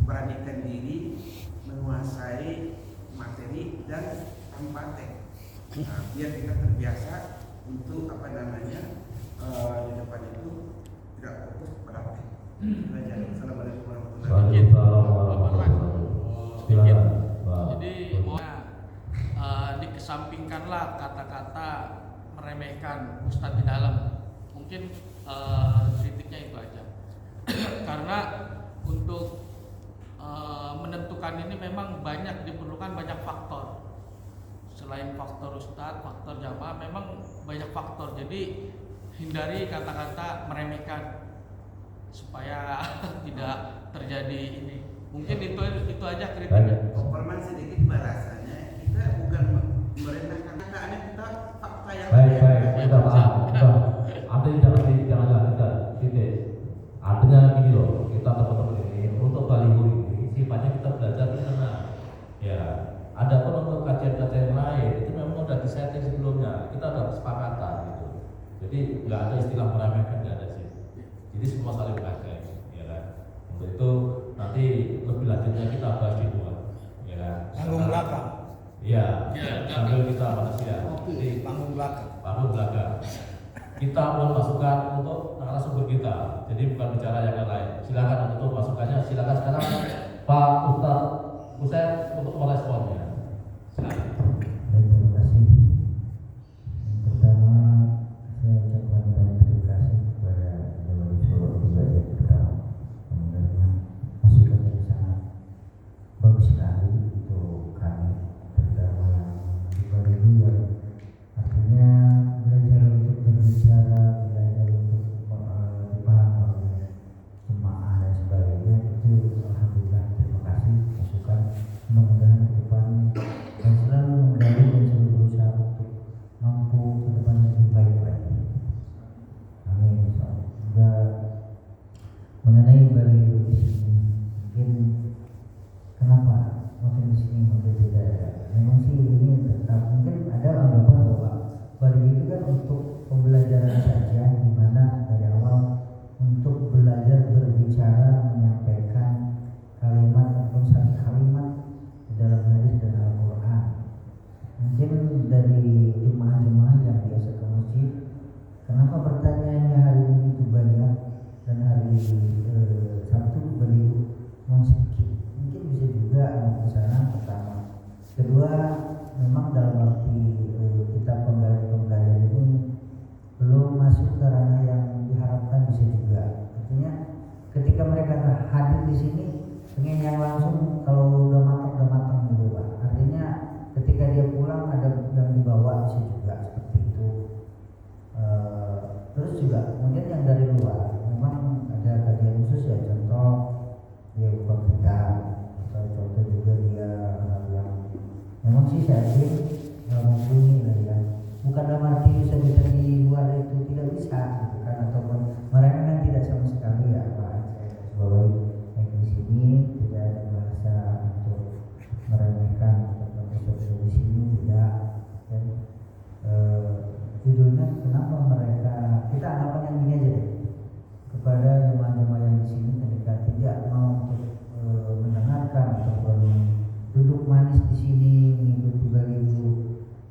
beranikan diri menguasai materi dan praktek. Biar kita terbiasa untuk di depan itu tidak fokus pada praktek. Assalamualaikum warahmatullahi wabarakatuh. Sedikit. Jadi dikesampingkanlah kata-kata meremehkan Ustadz di dalam. Mungkin kritiknya itu aja. Karena untuk menentukan ini memang diperlukan banyak faktor. Selain faktor Ustadz, faktor jamaah, memang banyak faktor. Jadi hindari kata-kata meremehkan supaya tidak terjadi ini. Mungkin itu aja kritiknya. Overman sedikit balasannya, kita bukan merendahkan karena kita fakta yang Baik, udah paham. Artinya jangan titik. Artinya gini loh, kita teman-teman ini untuk baliho ini sifatnya kita belajar di sana. Ya, ada pun untuk kajian-kajian lain itu memang udah disetting sebelumnya. Kita udah kesepakatan gitu. Jadi nggak ada istilah meremehkan, nggak ada sih. Jadi semua saling menghargai, ya kan. Untuk itu nanti lebih lanjutnya kita bahas di luar, ya kan. Panggung belakang. Iya, Ya, sambil kita manusia. Jadi Panggung belakang. panggung belakang. Kita mohon masukan untuk narasumber kita. Jadi bukan bicara yang lain. Silakan untuk masukannya. Silakan sekarang Pak Ustadz Husain untuk meresponnya. Silakan. Baik, terima kasih. Yang pertama, saya ucapkan banyak terima kasih kepada Dewan Suro pribadi yang pertama memberikan masukan yang sangat bagus sekali untuk kami, terutama yang di Baliho yang artinya belajar untuk berbicara, belajar untuk dipahami oleh jemaah dan sebagainya. Itu alhamdulillah, terima kasih masukan. Mudah-mudahan ke depan dan selalu menggali dan selalu berusaha untuk mampu ke depan lebih baik lagi. Amin. Juga mengenai Baliho di sini, mungkin kenapa makin di sini makin tidak ada. Memang sih ini tetap mungkin ada anggapan bahwa Baliho itu kan untuk pembelajaran saja, di mana dari awal untuk belajar berbicara, menyampaikan kalimat ataupun satu kalimat dalam hadis dan Al-Quran. Mungkin dari jemaah-jemaah yang biasa ke masjid, kenapa pertanyaannya hari ini itu banyak dan hari Sabtu Baliho sedikit? Mungkin bisa juga ke sana pertama. Kedua, memang dalam arti kita penggalian ini belum masuk ke ranah yang diharapkan, bisa juga. Artinya ketika mereka hadir di sini pengen yang langsung, kalau udah matang gitu Pak. Artinya ketika dia pulang ada yang dibawa, bisa juga seperti itu. Terus juga kemudian yang dari luar memang ada kajian khusus ya, contoh dia buka kitab, atau contoh juga dia yang memang sih saya mumpuni lah ya. Bukan dalam arti bisa di luar itu tidak bisa gitu kan, ataupun mereka kan tidak sama sekali ya Pak. Saya sebagai yang di sini tidak ada bahasa untuk meremehkan ataupun sesuatu di sini tidak. Dan judulnya kenapa mereka, kita anggapan yang ini aja deh, kepada jemaah-jemaah yang di sini ketika tidak mau untuk mendengarkan ataupun duduk manis di sini mengikuti Baliho,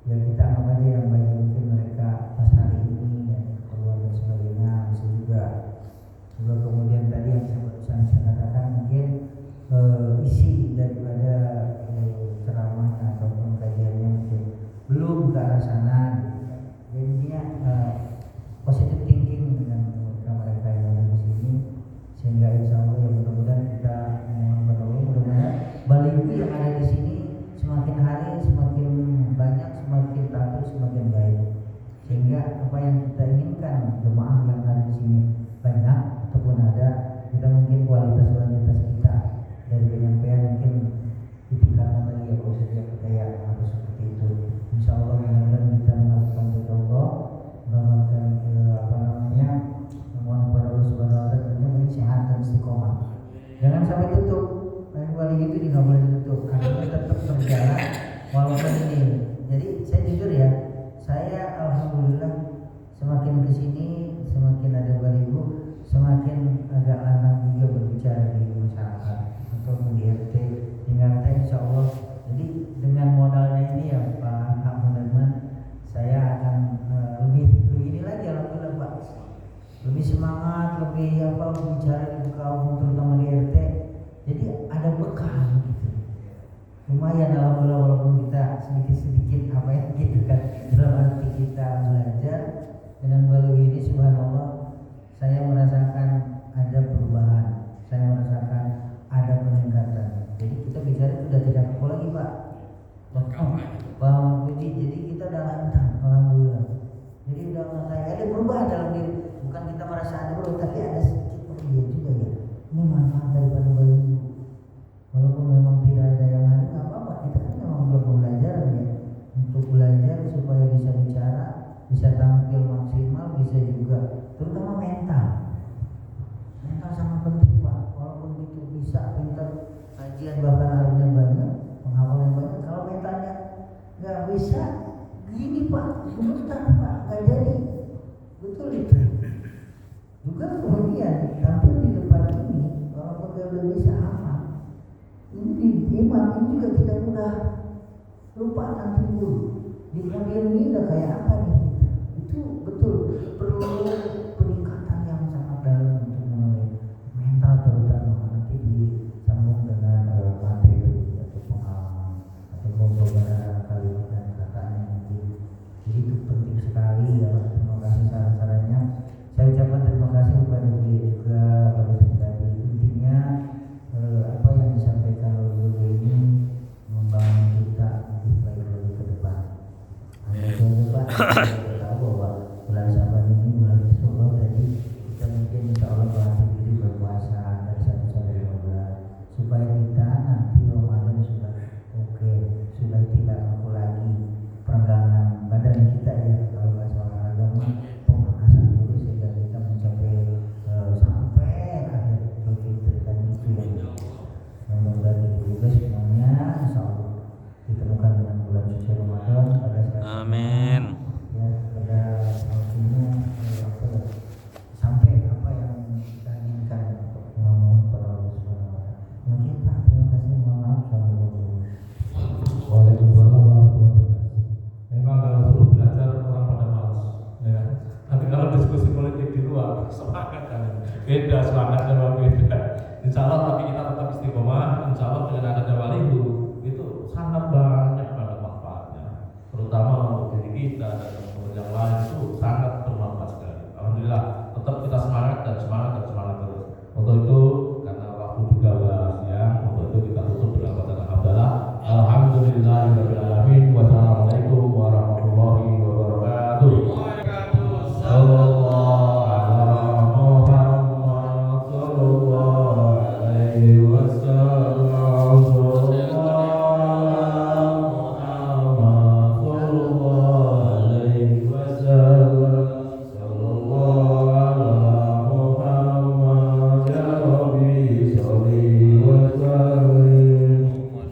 ya kita anggap aja yang baik. Mungkin mereka pas hari ini ya, keluar dan sebagainya, bisa juga. Juga kemudian tadi yang saya katakan mungkin isi daripada ceramahnya ataupun kajiannya mungkin belum ke arah sana gitu kan. Jadinya positive thinking dengan mereka yang ada di sini, sehingga insya Allah ya mudah-mudahan kita mudah-mudahan Baliho yang ada di sini semakin hari semakin banyak, semakin teratur, semakin baik, sehingga apa yang kita inginkan jemaah yang ada di sini banyak ataupun ada, kita mungkin kualitas kita dari penyampaian mungkin ditingkatkan lagi ya, kalau setiap budaya harus seperti itu. Insya Allah mudah-mudahan kita melakukan Allah, melakukan mohon kepada Allah Subhanahu Wa Taala memberi sehat dan istiqomah. Jangan sampai tutup. Baliho itu juga boleh ditutup, artinya tetap berjalan walaupun ini. Jadi saya jujur ya, saya alhamdulillah semakin kesini semakin ada Baliho, semakin agak lantang juga berbicara di masyarakat ataupun di RT, tinggal insya Allah. Jadi dengan modalnya ini ya Pak Munarman, saya akan lebih ini lagi alhamdulillah Pak, lebih semangat, lebih bicara di kaum terutama di RT. Jadi ada bekal gitu. Lumayan alhamdulillah, walaupun kita sedikit-sedikit gitu kan, dalam arti kita belajar Dengan Bali ini subhanallah saya merasakan ada perubahan, saya merasakan ada peningkatan. Jadi kita bicara sudah tidak kaku lagi Pak. Bang Puji, jadi kita udah lantang, alhamdulillah. Jadi udah kayak ada perubahan dalam diri. Bukan kita merasa ada perubahan, tapi ada sedikit perubahan juga ya. Ini manfaat daripada Bali. Walaupun memang tidak ada yang ada, nggak apa-apa. Kita kan memang belum belajar ya. Untuk belajar supaya bisa bicara, bisa tampil maksimal, bisa juga terutama mental. Mental sangat penting Pak. Walaupun itu bisa pintar kajian bahkan alimnya banyak, penghafalan banyak, kalau mentalnya nggak bisa, gini Pak, gemetar Pak, nggak jadi. Betul itu. Juga kemudian tampil di depan ini, walaupun dia belum bisa hafal, ini di imam ini juga tidak mudah lupa nanti dulu. Di podium ini udah kayak apa nih? Itu betul perlu peningkatan yang sangat dalam untuk mengenai mental terutama nanti disambung dengan materi atau pengalaman atau beberapa kalimat dan katanya nanti. Jadi itu penting sekali ya. Terima kasih saran-sarannya. Saya ucapkan terima kasih kepada Beliau juga pada pribadi. Intinya apa yang disampaikan oleh Beliau ini membangun kita lebih baik lagi ke depan. Amin. Pak, kita tahu bahwa bulan Syaban ini bulan Solo tadi kita mungkin insya Allah berlatih diri berpuasa dari 1 sampai 15 supaya kita nanti Ramadan sudah oke, sudah tidak kaku lagi perenggangan badan kita ya, kalau bahasa olahraga pemanasan dulu sehingga kita mencapai sampai akhir begitu dan itu ya. Mudah-mudahan juga semuanya insya Allah ditemukan dengan bulan suci Ramadan pada saat Amin. ya pada waktunya sampai apa yang kita inginkan untuk memohon kepada Allah Subhanahu wa taala. Mungkin Pak, terima kasih, mohon maaf. Assalamualaikum. Waalaikumsalam warahmatullahi wabarakatuh. Memang kalau suruh belajar orang pada malas, ya. Tapi kalau diskusi politik di luar semangat kan beda, semangatnya memang beda. Insya Allah tapi kita tetap istiqomah. Insya Allah dengan adanya Walihu itu sangat banyak banget manfaatnya, terutama untuk diri kita dan teman-teman yang lain.